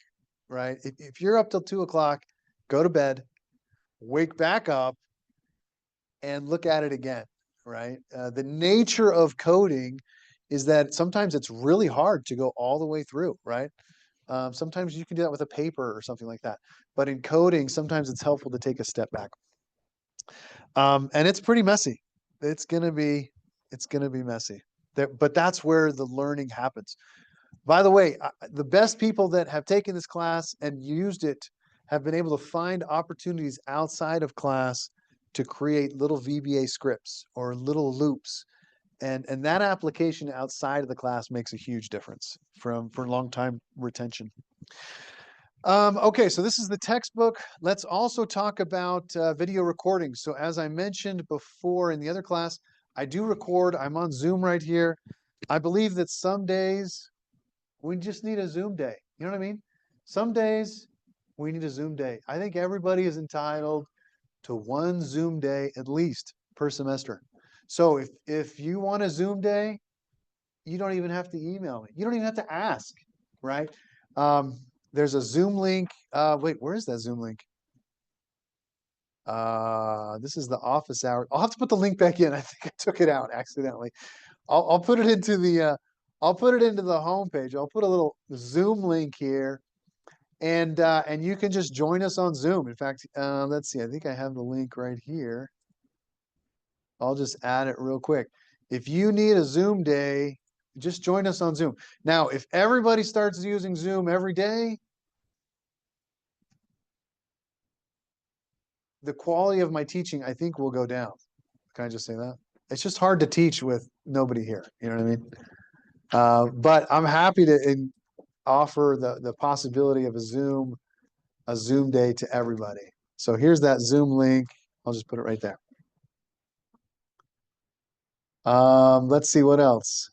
Right, if you're up till 2 o'clock, go to bed, wake back up, and look at it again. Right, the nature of coding is that sometimes it's really hard to go all the way through. Right. Sometimes you can do that with a paper or something like that. But in coding, sometimes it's helpful to take a step back. And it's pretty messy. It's gonna be messy. But that's where the learning happens. By the way, the best people that have taken this class and used it have been able to find opportunities outside of class to create little VBA scripts or little loops. And that application outside of the class makes a huge difference for long time retention. Okay, so this is the textbook. Let's also talk about video recording. So as I mentioned before in the other class, I do record. I'm on Zoom right here. I believe that some days we just need a Zoom day. You know what I mean? Some days we need a Zoom day. I think everybody is entitled to 1 Zoom day at least per semester. So if you want a Zoom day, you don't even have to email me. You don't even have to ask, right? There's a Zoom link. Wait, where is that Zoom link? This is the office hour. I'll have to put the link back in. I think I took it out accidentally. I'll put it into the I'll put it into the homepage. I'll put a little Zoom link here, and you can just join us on Zoom. In fact, let's see. I think I have the link right here. I'll just add it real quick. If you need a Zoom day, just join us on Zoom. Now, if everybody starts using Zoom every day, the quality of my teaching, I think, will go down. Can I just say that? It's just hard to teach with nobody here. You know what I mean? But I'm happy to offer the possibility of a Zoom day to everybody. So here's that Zoom link. I'll just put it right there. Let's see what else.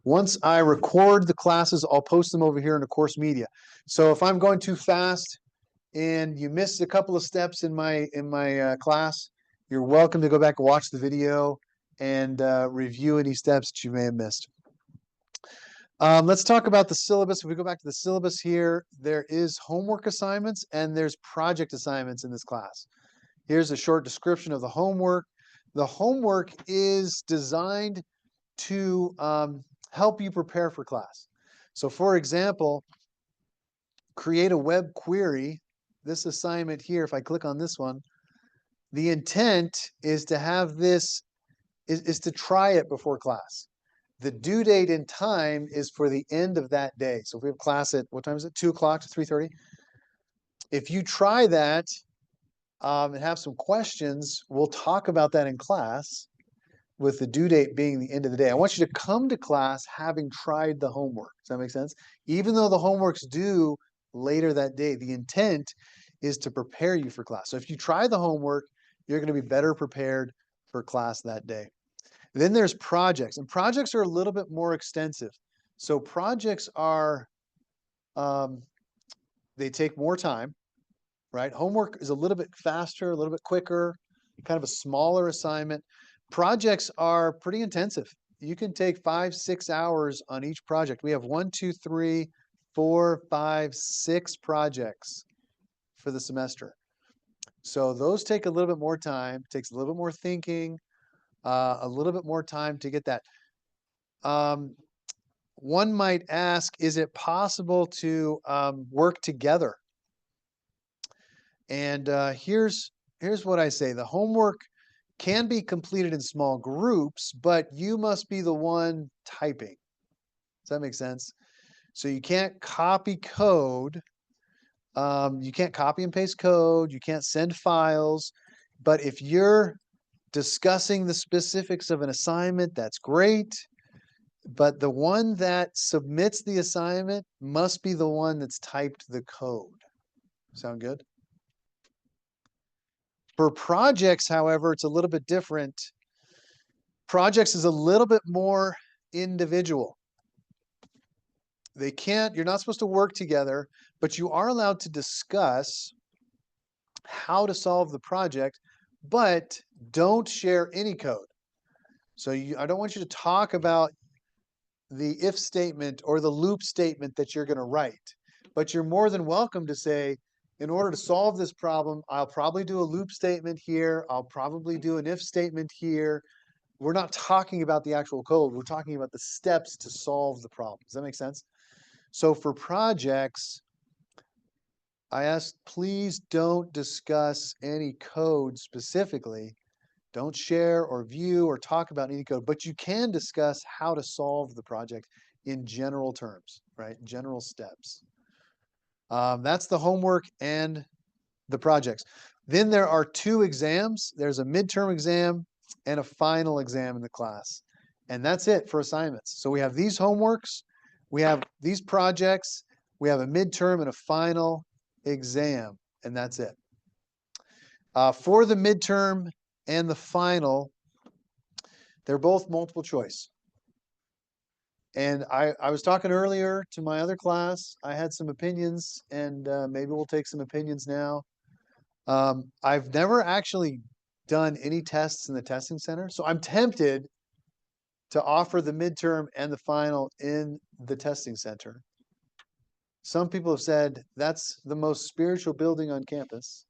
Once I record the classes, I'll post them over here in the course media. So if I'm going too fast and you missed a couple of steps in my class, you're welcome to go back and watch the video and review any steps that you may have missed. Let's talk about the syllabus. If we go back to the syllabus here, there is homework assignments and there's project assignments in this class. Here's a short description of the homework. The homework is designed to help you prepare for class. So for example, create a web query. This assignment here, if I click on this one, the intent is to have this, is to try it before class. The due date and time is for the end of that day. So if we have class at, what time is it? 2 o'clock to 3:30. If you try that and have some questions, we'll talk about that in class with the due date being the end of the day. I want you to come to class having tried the homework. Does that make sense? Even though the homework's due later that day, the intent is to prepare you for class. So if you try the homework, you're going to be better prepared for class that day. Then there's projects, and projects are a little bit more extensive. So projects are, they take more time, right? Homework is a little bit faster, a little bit quicker, kind of a smaller assignment. Projects are pretty intensive. You can take 5-6 hours on each project. We have 1, 2, 3, 4, 5, 6 projects for the semester. So those take a little bit more time, takes a little bit more thinking, a little bit more time to get that. One might ask, is it possible to work together? And here's what I say. The homework can be completed in small groups, but you must be the one typing. Does that make sense? So you can't copy code. You can't copy and paste code. You can't send files. But if you're discussing the specifics of an assignment, that's great. But the one that submits the assignment must be the one that's typed the code. Sound good? For projects, however, it's a little bit different. Projects is a little bit more individual. You're not supposed to work together, but you are allowed to discuss how to solve the project, but don't share any code. So I don't want you to talk about the if statement or the loop statement that you're going to write, but you're more than welcome to say, in order to solve this problem, I'll probably do a loop statement here. I'll probably do an if statement here. We're not talking about the actual code. We're talking about the steps to solve the problem. Does that make sense? So for projects, I ask, please don't discuss any code specifically. Don't share or view or talk about any code, but you can discuss how to solve the project in general terms, right? General steps. That's the homework and the projects. Then there are 2 exams. There's a midterm exam and a final exam in the class. And that's it for assignments. So we have these homeworks, we have these projects, we have a midterm and a final exam, and that's it. For the midterm and the final, they're both multiple choice. And I was talking earlier to my other class. I had some opinions, and maybe we'll take some opinions now. I've never actually done any tests in the testing center, so I'm tempted to offer the midterm and the final in the testing center. Some people have said that's the most spiritual building on campus.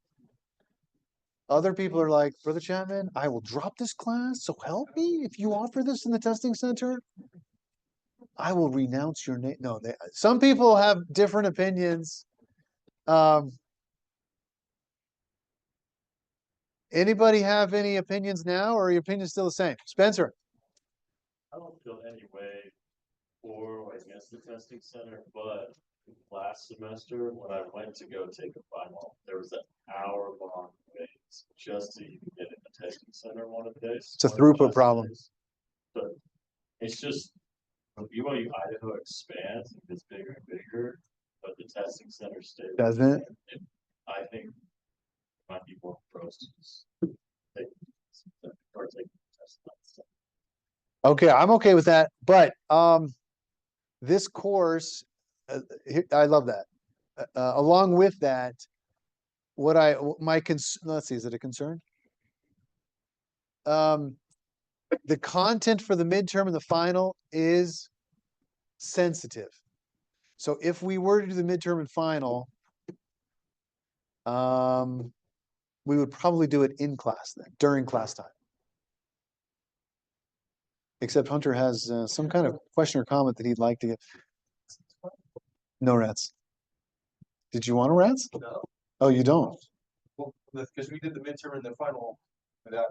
Other people are like, Brother Chapman, I will drop this class, so help me. If you offer this in the testing center, I will renounce your name. No, some people have different opinions. Anybody have any opinions now, or are your opinions still the same? Spencer? I don't feel any way for or against the testing center, but last semester when I went to go take a final, there was an hour-long wait just to even get in the testing center one of the days. It's a one of the throughput classes problem. days. But it's just, when BYU Idaho expands, it gets bigger and bigger, but the testing center stays. Doesn't it? I think might be more pros to just take or take the test. Okay, I'm okay with that, but this course, I love that. Along with that, let's see, is it a concern? The content for the midterm and the final is sensitive. So if we were to do the midterm and final, we would probably do it in class then, during class time. Except Hunter has some kind of question or comment that he'd like to get. No rats. Did you want a rats? No. Oh, you don't? Well, because we did the midterm and the final without.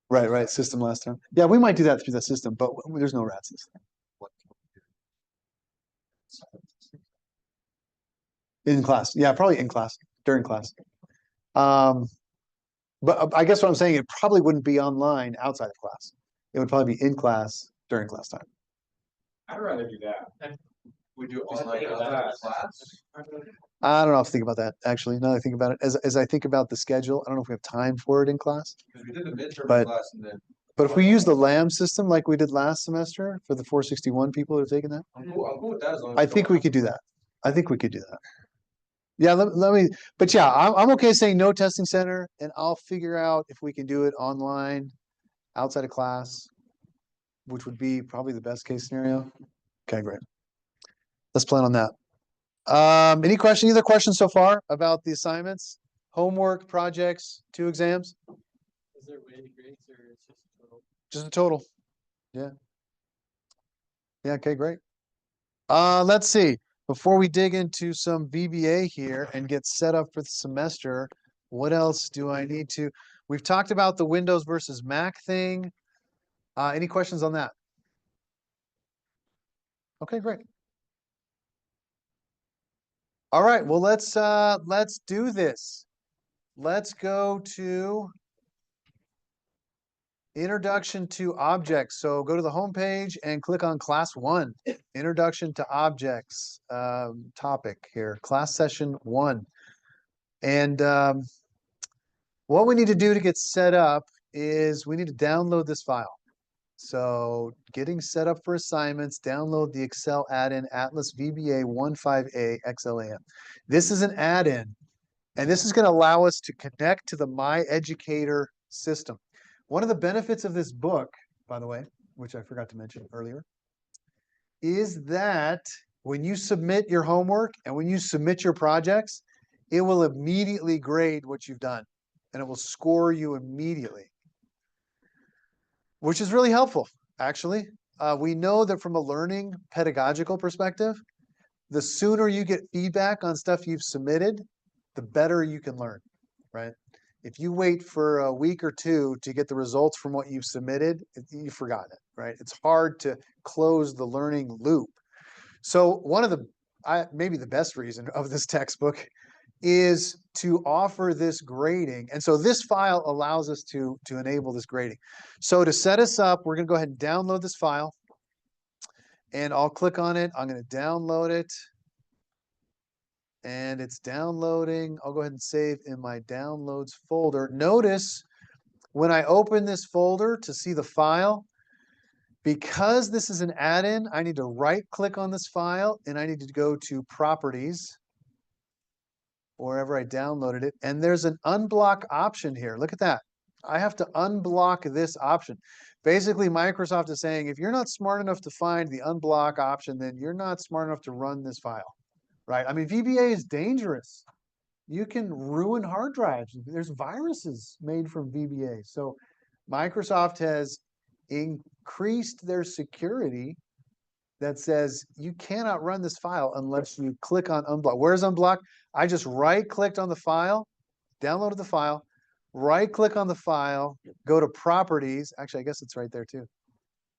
Right, system last time. Yeah, we might do that through the system, but there's no rats this time. In class. Yeah, probably in class, during class. But I guess what I'm saying, it probably wouldn't be online outside of class. It would probably be in class during class time. I'd rather do that. We do it Just online think outside about of it. class. I don't know if I think about that, actually. Now that I think about it, as I think about the schedule, I don't know if we have time for it in class. Because we did the midterm But- class and then. But if we use the LAM system like we did last semester for the 461 people who have taken that, I'm cool with that as long as. I think we could do that. I think we could do that. Yeah, let me, but yeah, I'm okay saying no testing center, and I'll figure out if we can do it online, outside of class, which would be probably the best case scenario. Okay, great. Let's plan on that. Any questions so far about the assignments, homework, projects, 2 exams? Is there weighted grades or it's just total? Just a total. Yeah. Yeah, okay, great. Let's see. Before we dig into some VBA here and get set up for the semester, what else do I need to? We've talked about the Windows versus Mac thing. Any questions on that? Okay, great. All right, well, let's do this. Let's go to Introduction to Objects. So go to the home page and click on Class 1, Introduction to Objects topic here, Class Session 1. And what we need to do to get set up is we need to download this file. So getting set up for assignments, download the Excel add-in Atlas VBA 15A XLAM. This is an add-in, and this is going to allow us to connect to the My Educator system. One of the benefits of this book, by the way, which I forgot to mention earlier, is that when you submit your homework and when you submit your projects, it will immediately grade what you've done, and it will score you immediately, which is really helpful, actually. We know that from a learning pedagogical perspective, the sooner you get feedback on stuff you've submitted, the better you can learn, right? If you wait for a week or 2 to get the results from what you've submitted, you forgot it, right? It's hard to close the learning loop. So one of the, maybe the best reason of this textbook is to offer this grading. And so this file allows us to enable this grading. So to set us up, we're going to go ahead and download this file. And I'll click on it. I'm going to download it. And it's downloading. I'll go ahead and save in my downloads folder. Notice when I open this folder to see the file, because this is an add-in, I need to right click on this file and I need to go to properties, wherever I downloaded it. And there's an unblock option here. Look at that. I have to unblock this option. Basically, Microsoft is saying, if you're not smart enough to find the unblock option, then you're not smart enough to run this file. Right? I mean, VBA is dangerous. you can ruin hard drives. There's viruses made from VBA. So Microsoft has increased their security that says you cannot run this file unless you click on unblock. Where's unblock? I just right clicked on the file, downloaded the file, right click on the file, go to properties. Actually, I guess it's right there too.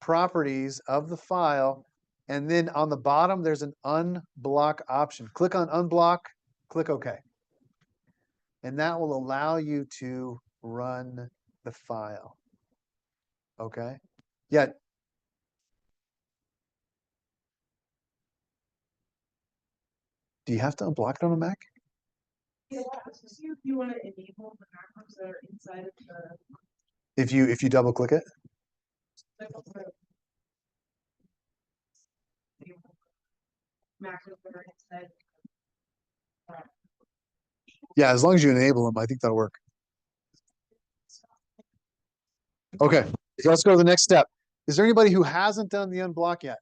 Properties of the file. And then on the bottom, there's an unblock option. Click on unblock, click OK. And that will allow you to run the file. Okay. Yeah. Do you have to unblock it on a Mac? Yeah, see if you want to enable the macros that are inside of the. If you double click it? Macros that are inside. Yeah, as long as you enable them, I think that'll work. Okay, let's go to the next step. Is there anybody who hasn't done the unblock yet?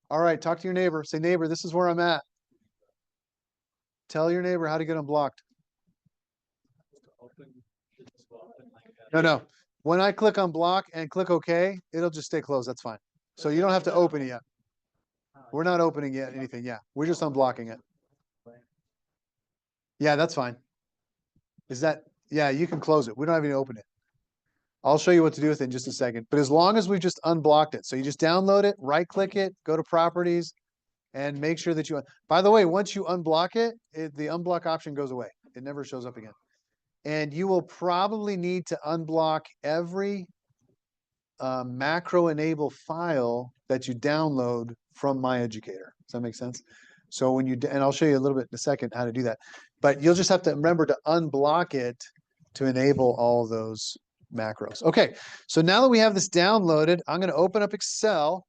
All right, talk to your neighbor. Say, neighbor, this is where I'm at. Tell your neighbor how to get unblocked. No. When I click unblock and click OK, it'll just stay closed. That's fine. So you don't have to open it yet. We're not opening yet anything. Yeah, we're just unblocking it. Yeah, that's fine. Yeah, you can close it. We don't have any to open it. I'll show you what to do with it in just a second. But as long as we've just unblocked it. So you just download it, right click it, go to properties, and make sure that you, by the way, once you unblock it, the unblock option goes away. It never shows up again. And you will probably need to unblock every macro enable file that you download from MyEducator. Does that make sense? So when and I'll show you a little bit in a second how to do that. But you'll just have to remember to unblock it to enable all those macros. Okay, so now that we have this downloaded, I'm going to open up Excel,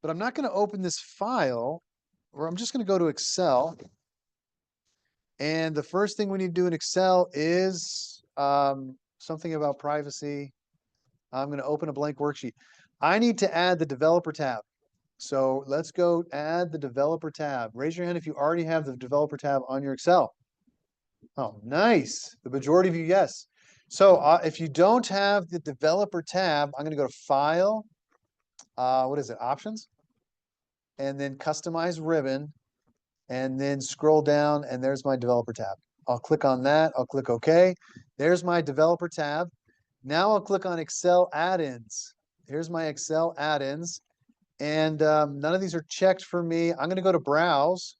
but I'm not going to open this file, or I'm just going to go to Excel. And the first thing we need to do in Excel is something about privacy. I'm going to open a blank worksheet. I need to add the developer tab. So let's go add the developer tab. Raise your hand if you already have the developer tab on your Excel. Oh, nice. The majority of you, yes. So if you don't have the developer tab, I'm going to go to File. What is it? Options. And then Customize Ribbon. And then scroll down, and there's my developer tab. I'll click on that. I'll click OK. There's my developer tab. Now I'll click on Excel add-ins. Here's my Excel add-ins. And none of these are checked for me. I'm going to go to Browse.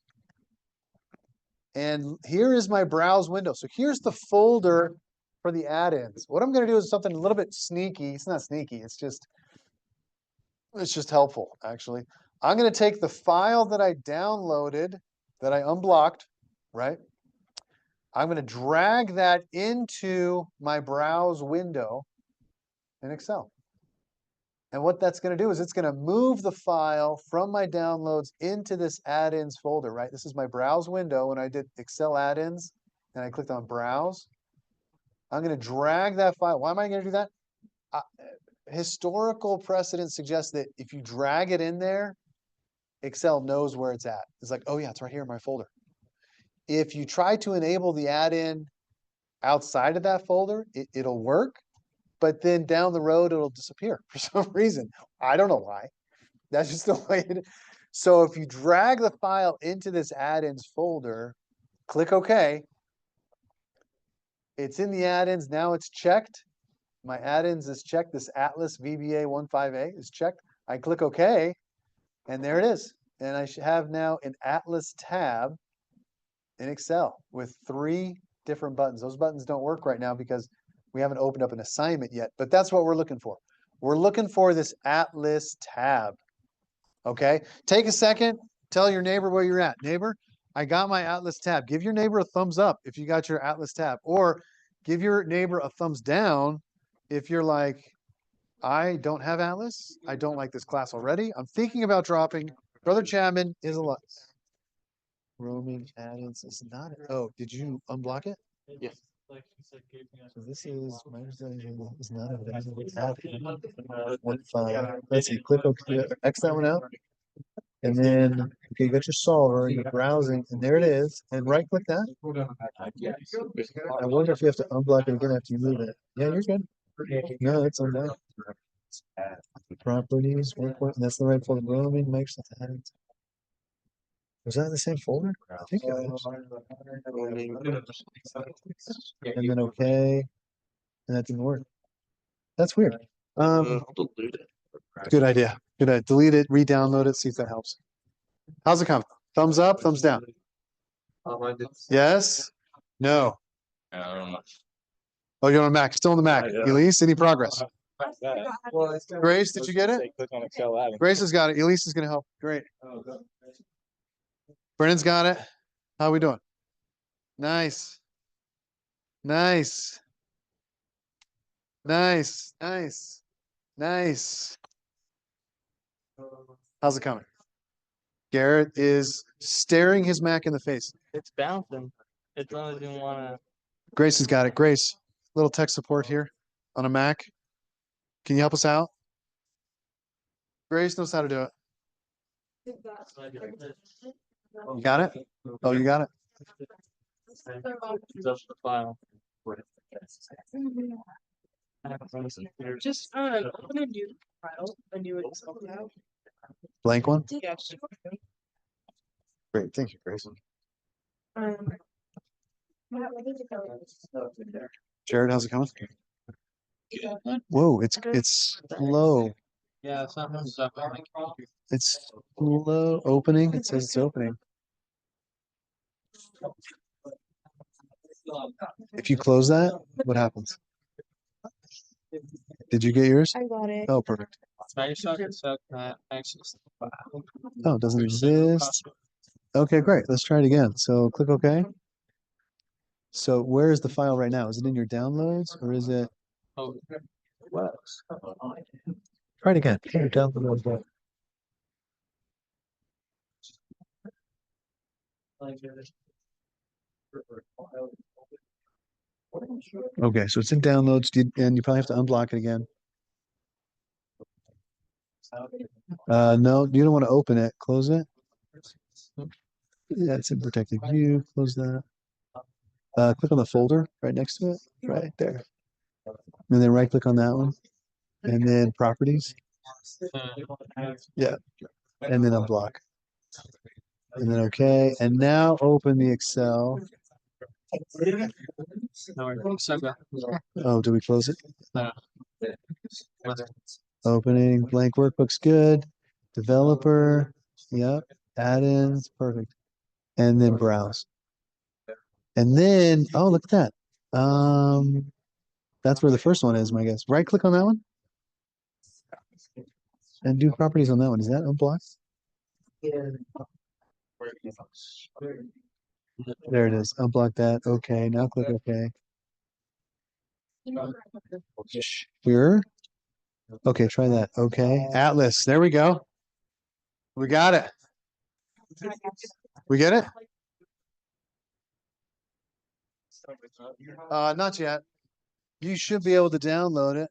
And here is my Browse window. So here's the folder for the add-ins. What I'm going to do is something a little bit sneaky. It's not sneaky. It's just helpful, actually. I'm going to take the file that I downloaded, that I unblocked, right? I'm going to drag that into my Browse window in Excel. And what that's going to do is it's going to move the file from my downloads into this add-ins folder, right? This is my Browse window when I did Excel add-ins and I clicked on Browse. I'm going to drag that file. Why am I going to do that? Historical precedent suggests that if you drag it in there, Excel knows where it's at. It's like, oh yeah, it's right here in my folder. If you try to enable the add-in outside of that folder, it'll work, but then down the road, it'll disappear for some reason. I don't know why. That's just the way it is. So if you drag the file into this add-ins folder, click OK. It's in the add-ins. Now it's checked. My add-ins is checked. This Atlas VBA 15A is checked. I click OK, and there it is. And I should have now an Atlas tab in Excel with 3 different buttons. Those buttons don't work right now because we haven't opened up an assignment yet, but that's what we're looking for. We're looking for this Atlas tab. Okay, take a second, tell your neighbor where you're at. Neighbor, I got my Atlas tab. Give your neighbor a thumbs up if you got your Atlas tab, or give your neighbor a thumbs down if you're like, I don't have Atlas. I don't like this class already. I'm thinking about dropping. Brother Chapman is a lot. Roaming add-ins is not. Oh, did you unblock it? Yes. So this is my understanding is not available. One file. Let's see. Click OK. X that one out. And then, okay, you got your solver, you're browsing, and there it is. And right click that. I wonder if you have to unblock it again after you move it. Yeah, you're good. No, it's undone. Properties, 1 point, that's the right folder. Roaming, Microsoft add-ins. Was that in the same folder? I think it was. And then okay, and that didn't work. That's weird. Good idea. Good idea. Delete it, re-download it, see if that helps. How's it come? Thumbs up, thumbs down? Yes? No? Oh, you're on Mac, still on the Mac. Elise, any progress? Grace, did you get it? Grace has got it. Elise is gonna help. Great. Brennan's got it. How are we doing? Nice. Nice. Nice. Nice. Nice. How's it coming? Garrett is staring his Mac in the face. It's bouncing. It doesn't want Grace has got it. Grace, little tech support here on a Mac. Can you help us out? Grace knows how to do it. You got it? Oh, you got it? to just the file. Just open a new file, a new Excel file. Blank one? Yeah, sure. Great. Thank you, Grace. Um, Jared, how's it coming? Whoa, it's low. Yeah, something stuff. It's low opening. It says it's opening. If you close that, what happens? Did you get yours? I got it. Oh, perfect. Microsoft set that access. Oh, it doesn't exist. Okay, great. Let's try it again. So click OK. So where is the file right now? Is it in your downloads or is it? Oh, Try it again. Your downloads. Okay, so it's in downloads, and you probably have to unblock it again. No, you don't want to open it. Close it. Yeah, it's in protected view. Close that. Click on the folder right next to it, right there, and then right click on that one, and then properties. Yeah, and then unblock, and then okay, and now open the Excel. Oh, did we close it? Opening blank workbook's good. Developer, yep. Add-ins, perfect. And then browse. And then, oh, look at that. That's where the first one is, my guess. Right click on that one. And do properties on that one. Is that unblocked? There it is. Unblock that. Okay. Now click OK. Sure. Okay, try that. Okay. Atlas. There we go. We got it. We get it? Not yet. You should be able to download it.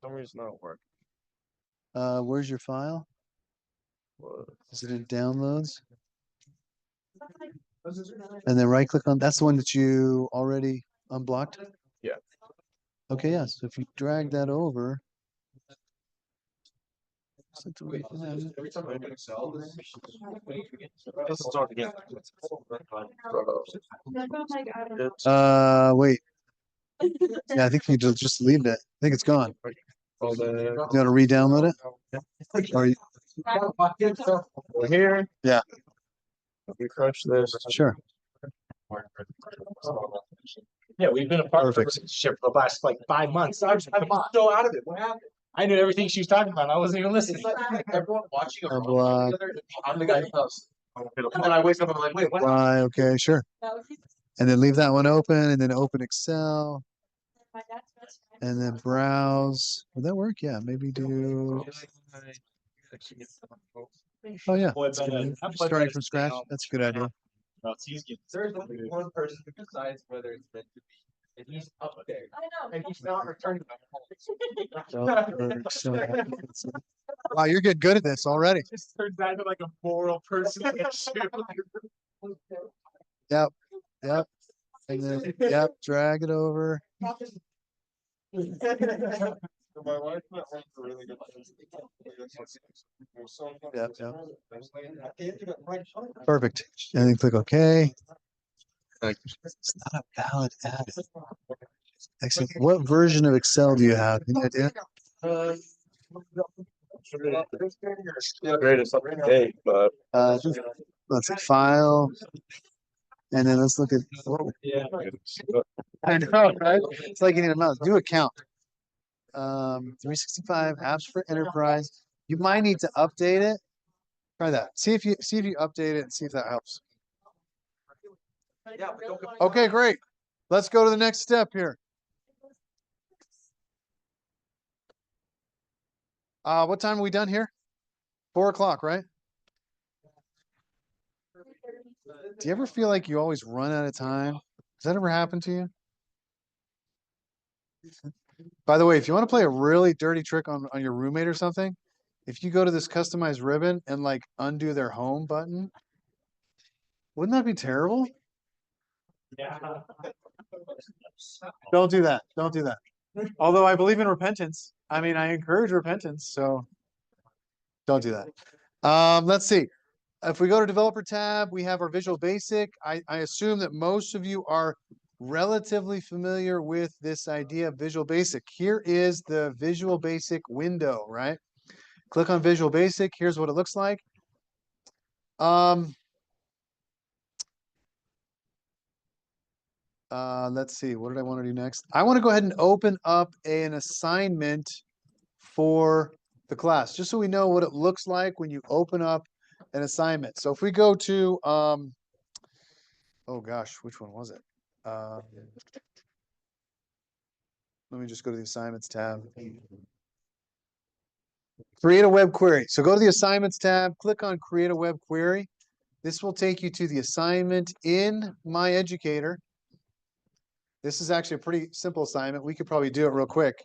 For some reason not work. Where's your file? Is it in downloads? And then right click on, that's the one that you already unblocked? Yeah. Okay, yeah, so if you drag that over. Every time I open Excel. Let's start again. Wait. Yeah, I think you just leave it. I think it's gone. You want to re-download it? Or you, Here. Yeah. Refresh this. Sure. Yeah, we've been apart from Perfect. relationship for the last like 5 months. I'm so out of it. What happened? I knew everything she was talking about. I wasn't even listening. Everyone watching a Unblock. I'm the guy who posts. And then I wake up and I'm like, wait, what? Why? Okay, sure. And then leave that one open and then open Excel and then browse. Would that work? Yeah, maybe do. Oh, yeah. That's a good idea. Starting from scratch. That's a good idea. There's only one person who decides whether it's meant to be. And he's up there. And he's not returning my call. Wow, you're getting good at this already. Just turns out to like a moral person issue. Yep, yep. And then, yep, drag it over. My wife met one for really good. Yep, yep. Perfect. And then click OK. It's not a valid add. Excellent. What version of Excel do you have? Any idea? Greatest up to date, but Let's see, file. And then let's look at. Whoa. I know, right? It's like you need a mouse. Do a count. 365 apps for enterprise. You might need to update it. Try that. See if you update it and see if that helps. Okay, great. Let's go to the next step here. What time are we done here? 4 o'clock, right? Do you ever feel like you always run out of time? Does that ever happen to you? By the way, if you want to play a really dirty trick on your roommate or something, if you go to this customized ribbon and like undo their home button, wouldn't that be terrible? Yeah. Don't do that. Don't do that. Although I believe in repentance. I mean, I encourage repentance, so don't do that. Let's see. If we go to developer tab, we have our Visual Basic. I assume that most of you are relatively familiar with this idea of Visual Basic. Here is the Visual Basic window, right? Click on Visual Basic. Here's what it looks like. Let's see. What did I want to do next? I want to go ahead and open up an assignment for the class, just so we know what it looks like when you open up an assignment. So if we go to, oh gosh, which one was it? Let me just go to the assignments tab. Create a web query. So go to the assignments tab, click on create a web query. This will take you to the assignment in My Educator. This is actually a pretty simple assignment. We could probably do it real quick.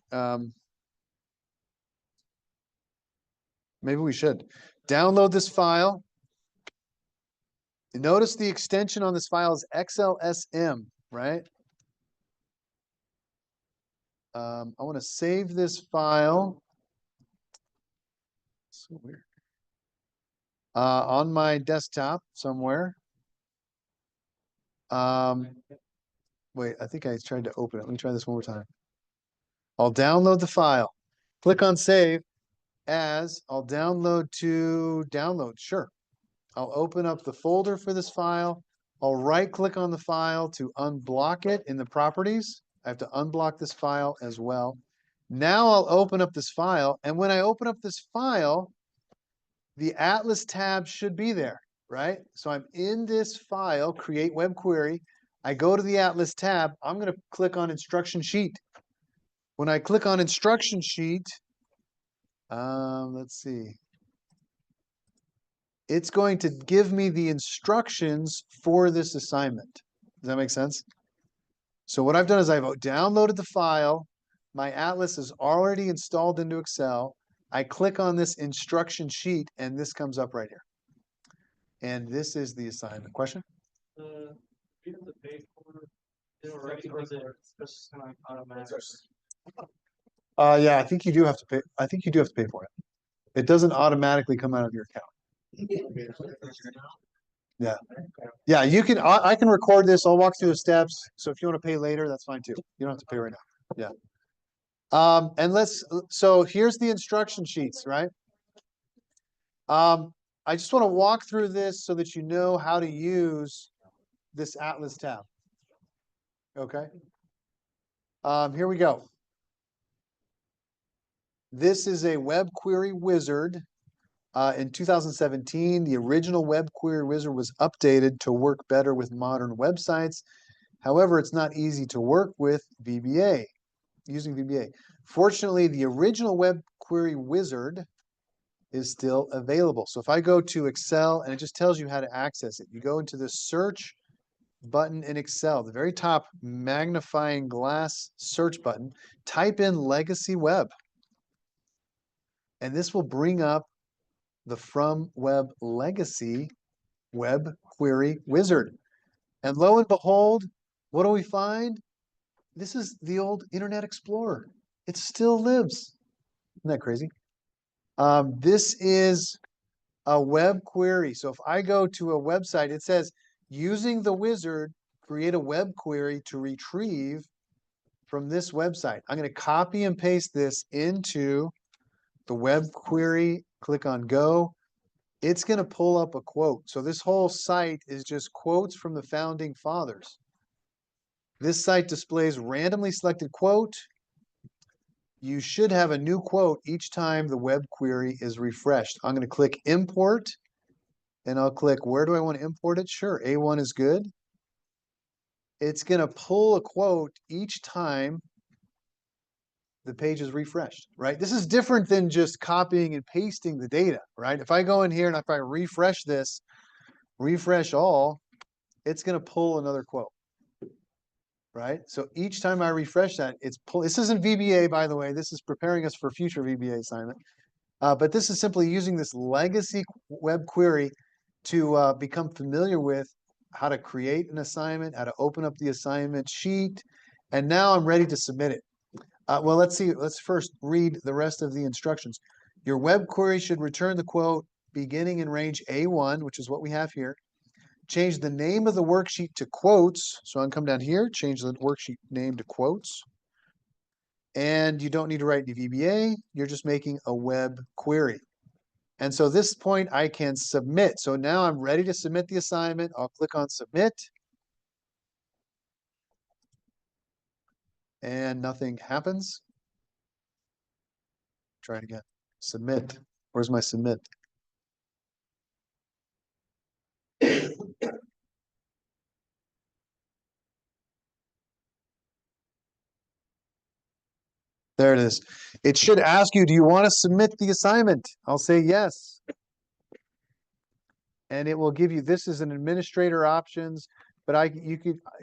Maybe we should. Download this file. Notice the extension on this file is XLSM, right? I want to save this file. So weird. On my desktop somewhere. Wait, I think I tried to open it. Let me try this one more time. I'll download the file. Click on save as. I'll download to download. Sure. I'll open up the folder for this file. I'll right click on the file to unblock it in the properties. I have to unblock this file as well. Now I'll open up this file. And when I open up this file, the Atlas tab should be there, right? So I'm in this file, create web query. I go to the Atlas tab. I'm going to click on instruction sheet. When I click on instruction sheet, let's see. It's going to give me the instructions for this assignment. Does that make sense? So what I've done is I've downloaded the file. My Atlas is already installed into Excel. I click on this instruction sheet and this comes up right here. And this is the assignment. Question? You have to pay for it already, or is it just kind of automatic? Yeah, I think you do have to pay. I think you do have to pay for it. It doesn't automatically come out of your account. Yeah. Yeah, you can, I can record this. I'll walk through the steps. So if you want to pay later, that's fine too. You don't have to pay right now. Yeah. And so here's the instruction sheets, right? I just want to walk through this so that you know how to use this Atlas tab. Okay. Here we go. This is a web query wizard. In 2017, the original web query wizard was updated to work better with modern websites. However, it's not easy to work with VBA, using VBA. Fortunately, the original web query wizard is still available. So if I go to Excel, and it just tells you how to access it, you go into the search button in Excel, the very top magnifying glass search button, type in legacy web. And this will bring up the From Web Legacy web query wizard. And lo and behold, what do we find? This is the old Internet Explorer. It still lives. Isn't that crazy? This is a web query. So if I go to a website, it says, using the wizard, create a web query to retrieve from this website. I'm going to copy and paste this into the web query, click on go. It's going to pull up a quote. So this whole site is just quotes from the founding fathers. This site displays randomly selected quote. You should have a new quote each time the web query is refreshed. I'm going to click import and I'll click, where do I want to import it? Sure, A1 is good. It's going to pull a quote each time the page is refreshed, right? This is different than just copying and pasting the data, right? If I go in here and if I refresh this, refresh all, it's going to pull another quote, right? So each time I refresh that, it's pull. This isn't VBA, by the way. This is preparing us for future VBA assignment. But this is simply using this legacy web query to become familiar with how to create an assignment, how to open up the assignment sheet. And now I'm ready to submit it. Well, let's see. Let's first read the rest of the instructions. Your web query should return the quote beginning in range A1, which is what we have here. Change the name of the worksheet to quotes. So I can come down here, change the worksheet name to quotes. And you don't need to write any VBA. You're just making a web query. And so this point I can submit. So now I'm ready to submit the assignment. I'll click on submit. And nothing happens. Try it again. Submit. Where's my submit? There it is. It should ask you, do you want to submit the assignment? I'll say yes. And it will give you, this is an administrator options, but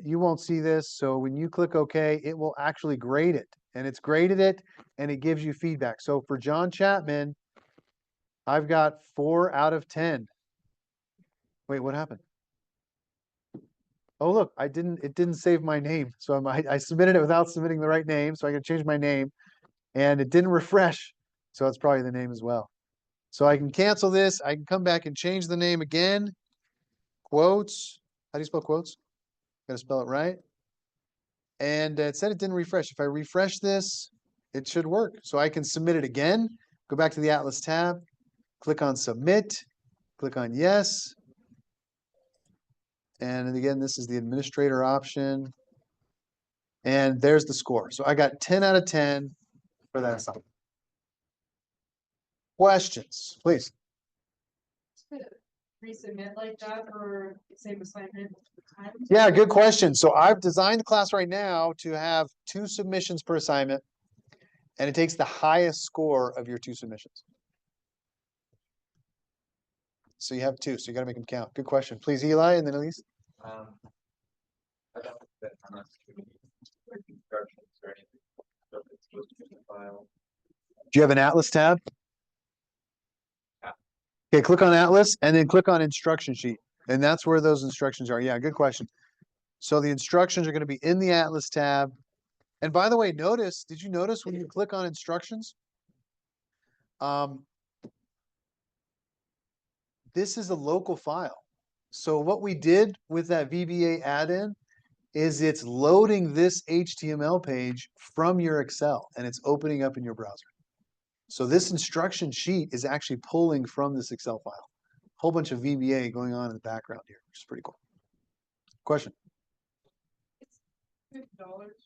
you won't see this. So when you click OK, it will actually grade it. And it's graded it and it gives you feedback. So for John Chapman, I've got 4 out of 10. Wait, what happened? Oh, look, it didn't save my name. So I submitted it without submitting the right name. So I can change my name and it didn't refresh. So it's probably the name as well. So I can cancel this. I can come back and change the name again. Quotes. How do you spell quotes? Got to spell it right. And it said it didn't refresh. If I refresh this, it should work. So I can submit it again. Go back to the Atlas tab. Click on submit. Click on yes. And again, this is the administrator option. And there's the score. So I got 10 out of 10 for that assignment. Questions, please. Resubmit like that for the same assignment time? Yeah, good question. So I've designed the class right now to have 2 submissions per assignment, and it takes the highest score of your 2 submissions. So you have 2, so you got to make them count. Good question. Please, Eli, and then Elise. I don't think that I'm not giving you instructions or anything. So it's supposed to be in the file. Do you have an Atlas tab? Yeah. Okay, click on Atlas and then click on instruction sheet. And that's where those instructions are. Yeah, good question. So the instructions are going to be in the Atlas tab. And by the way, did you notice when you click on instructions? This is a local file. So what we did with that VBA add-in is it's loading this HTML page from your Excel and it's opening up in your browser. So this instruction sheet is actually pulling from this Excel file. Whole bunch of VBA going on in the background here, which is pretty cool. Question? $50,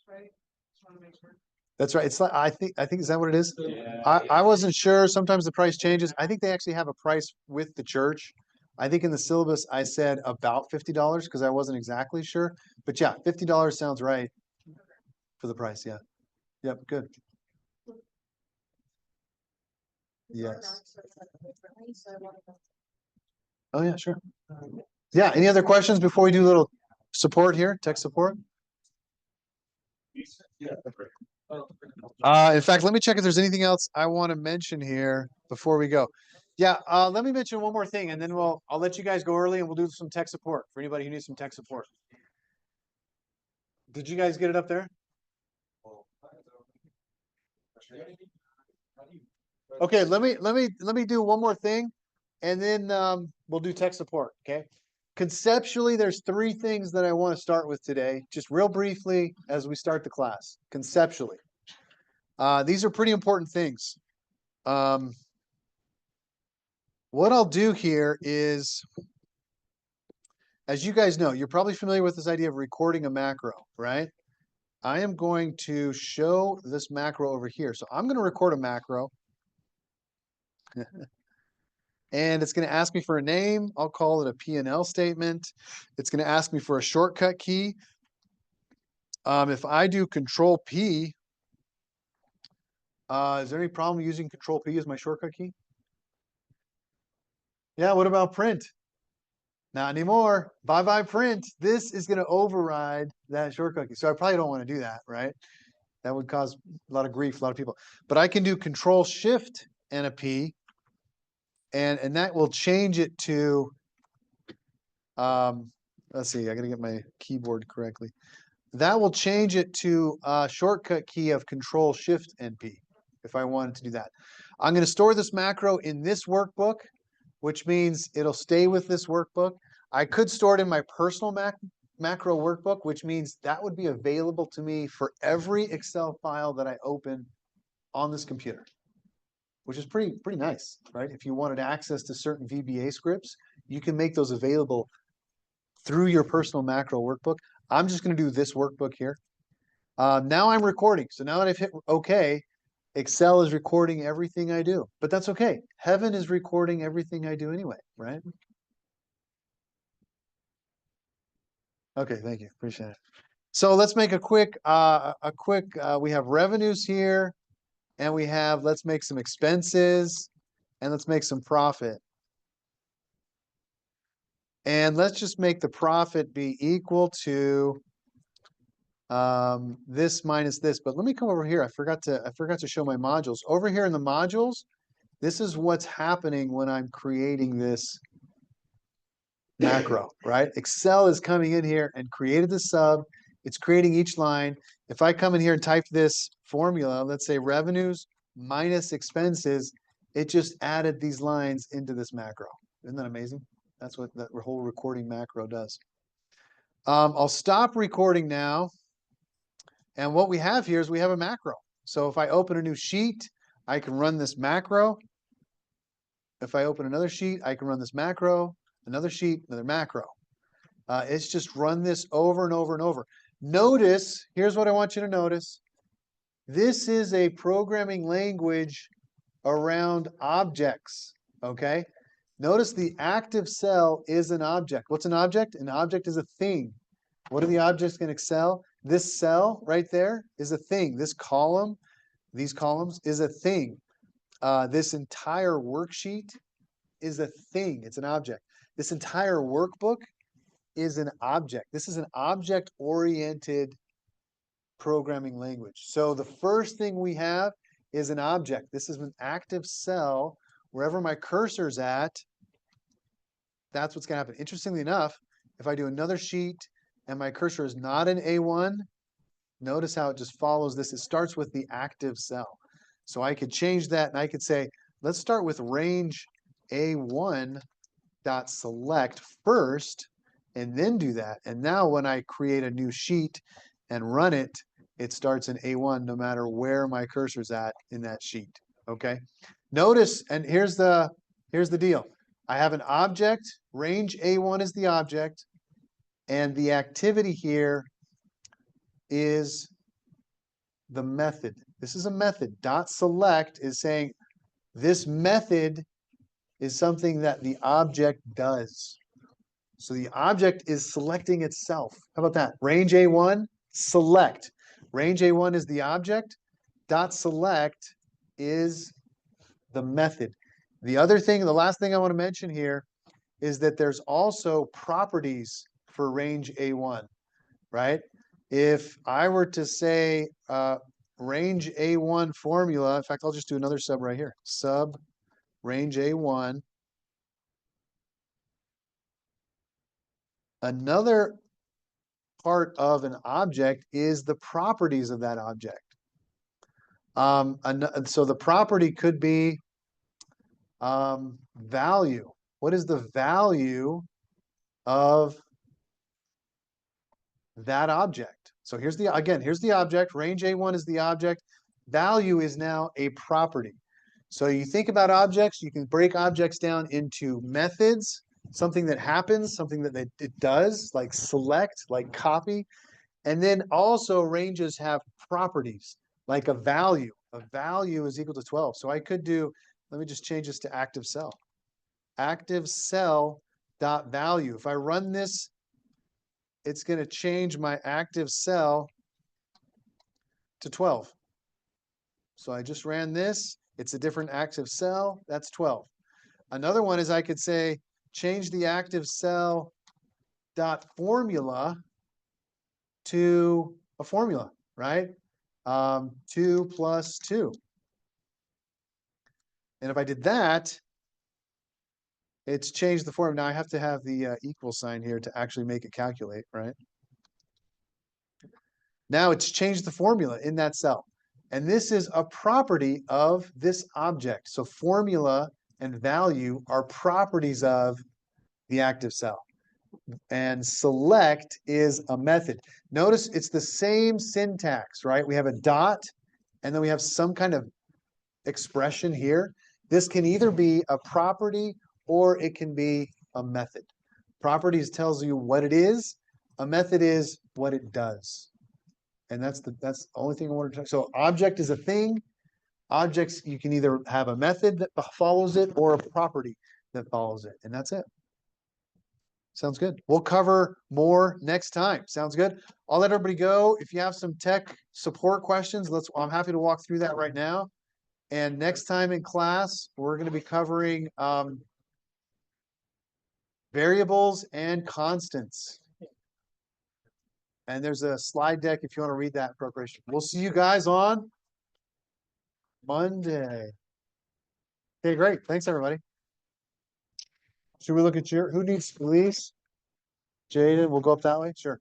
right? Just want to make sure. That's right. It's like I think is that what it is? Yeah. I wasn't sure. Sometimes the price changes. I think they actually have a price with the church. I think in the syllabus I said about $50 because I wasn't exactly sure. But yeah, $50 sounds right for the price. Yeah. Yep. Good. Yes. Oh yeah, sure. Yeah. Any other questions before we do a little support here? Tech support. Yeah. In fact, let me check if there's anything else I want to mention here before we go. Yeah, let me mention one more thing, and then I'll let you guys go early, and we'll do some tech support for anybody who needs some tech support. Did you guys get it up there? Okay, let me do one more thing, and then we'll do tech support. Okay. Conceptually, there's three things that I want to start with today, just real briefly as we start the class. Conceptually, these are pretty important things. What I'll do here is, as you guys know, you're probably familiar with this idea of recording a macro, right? I am going to show this macro over here. So I'm going to record a macro. And it's going to ask me for a name. I'll call it a P&L statement. It's going to ask me for a shortcut key. If I do Control P, is there any problem using Control P as my shortcut key? Yeah, what about print? Not anymore. Bye-bye print. This is going to override that shortcut key. So I probably don't want to do that, right? That would cause a lot of grief, a lot of people. But I can do Control Shift and a P, and that will change it to, let's see, I got to get my keyboard correctly. That will change it to a shortcut key of Control Shift and P if I wanted to do that. I'm going to store this macro in this workbook, which means it'll stay with this workbook. I could store it in my personal macro workbook, which means that would be available to me for every Excel file that I open on this computer, which is pretty nice, right? If you wanted access to certain VBA scripts, you can make those available through your personal macro workbook. I'm just going to do this workbook here. Now I'm recording. So now that I've hit OK, Excel is recording everything I do. But that's okay. Heaven is recording everything I do anyway, right? Okay, thank you. Appreciate it. So let's make a quick, we have revenues here, and we have, let's make some expenses, and let's make some profit. And let's just make the profit be equal to this minus this. But let me come over here. I forgot to show my modules. Over here in the modules, this is what's happening when I'm creating this macro, right? Excel is coming in here and created the sub. It's creating each line. If I come in here and type this formula, let's say revenues minus expenses, it just added these lines into this macro. Isn't that amazing? That's what that whole recording macro does. I'll stop recording now. And what we have here is we have a macro. So if I open a new sheet, I can run this macro. If I open another sheet, I can run this macro, another sheet, another macro. It's just run this over and over and over. Notice, here's what I want you to notice. This is a programming language around objects, okay? Notice the active cell is an object. What's an object? An object is a thing. What are the objects in Excel? This cell right there is a thing. This column, these columns is a thing. This entire worksheet is a thing. It's an object. This entire workbook is an object. This is an object-oriented programming language. So the first thing we have is an object. This is an active cell. Wherever my cursor's at, that's what's going to happen. Interestingly enough, if I do another sheet and my cursor is not in A1, notice how it just follows this. It starts with the active cell. So I could change that, and I could say, let's start with range A1 dot select first, and then do that. And now when I create a new sheet and run it, it starts in A1 no matter where my cursor's at in that sheet. Okay. Notice, and here's the deal. I have an object, range A1 is the object, and the activity here is the method. This is a method. Dot select is saying this method is something that the object does. So the object is selecting itself. How about that? Range A1, select. Range A1 is the object. Dot select is the method. The other thing, the last thing I want to mention here is that there's also properties for range A1, right? If I were to say, range A1 formula. In fact, I'll just do another sub right here. Sub range A1. Another part of an object is the properties of that object. So the property could be value. What is the value of that object? So here's the object. Range A1 is the object. Value is now a property. So you think about objects, you can break objects down into methods, something that happens, something that it does, like select, like copy. And then also ranges have properties, like a value. A value is equal to 12. So I could do, let me just change this to active cell. Active cell dot value. If I run this, it's going to change my active cell to 12. So I just ran this. It's a different active cell. That's 12. Another one is I could say change the active cell dot formula to a formula, right? 2 plus 2. And if I did that, it's changed the form. Now I have to have the equal sign here to actually make it calculate, right? Now it's changed the formula in that cell. And this is a property of this object. So formula and value are properties of the active cell. And select is a method. Notice it's the same syntax, right? We have a dot, and then we have some kind of expression here. This can either be a property or it can be a method. Properties tells you what it is. A method is what it does. And that's the only thing I wanted to talk. So object is a thing. Objects, you can either have a method that follows it or a property that follows it. And that's it. Sounds good. We'll cover more next time. Sounds good. I'll let everybody go. If you have some tech support questions, I'm happy to walk through that right now. And next time in class, we're going to be covering variables and constants. And there's a slide deck if you want to read that in preparation. We'll see you guys on Monday. Okay, great. Thanks, everybody. Should we look at who needs release? Jaden, we'll go up that way? Sure.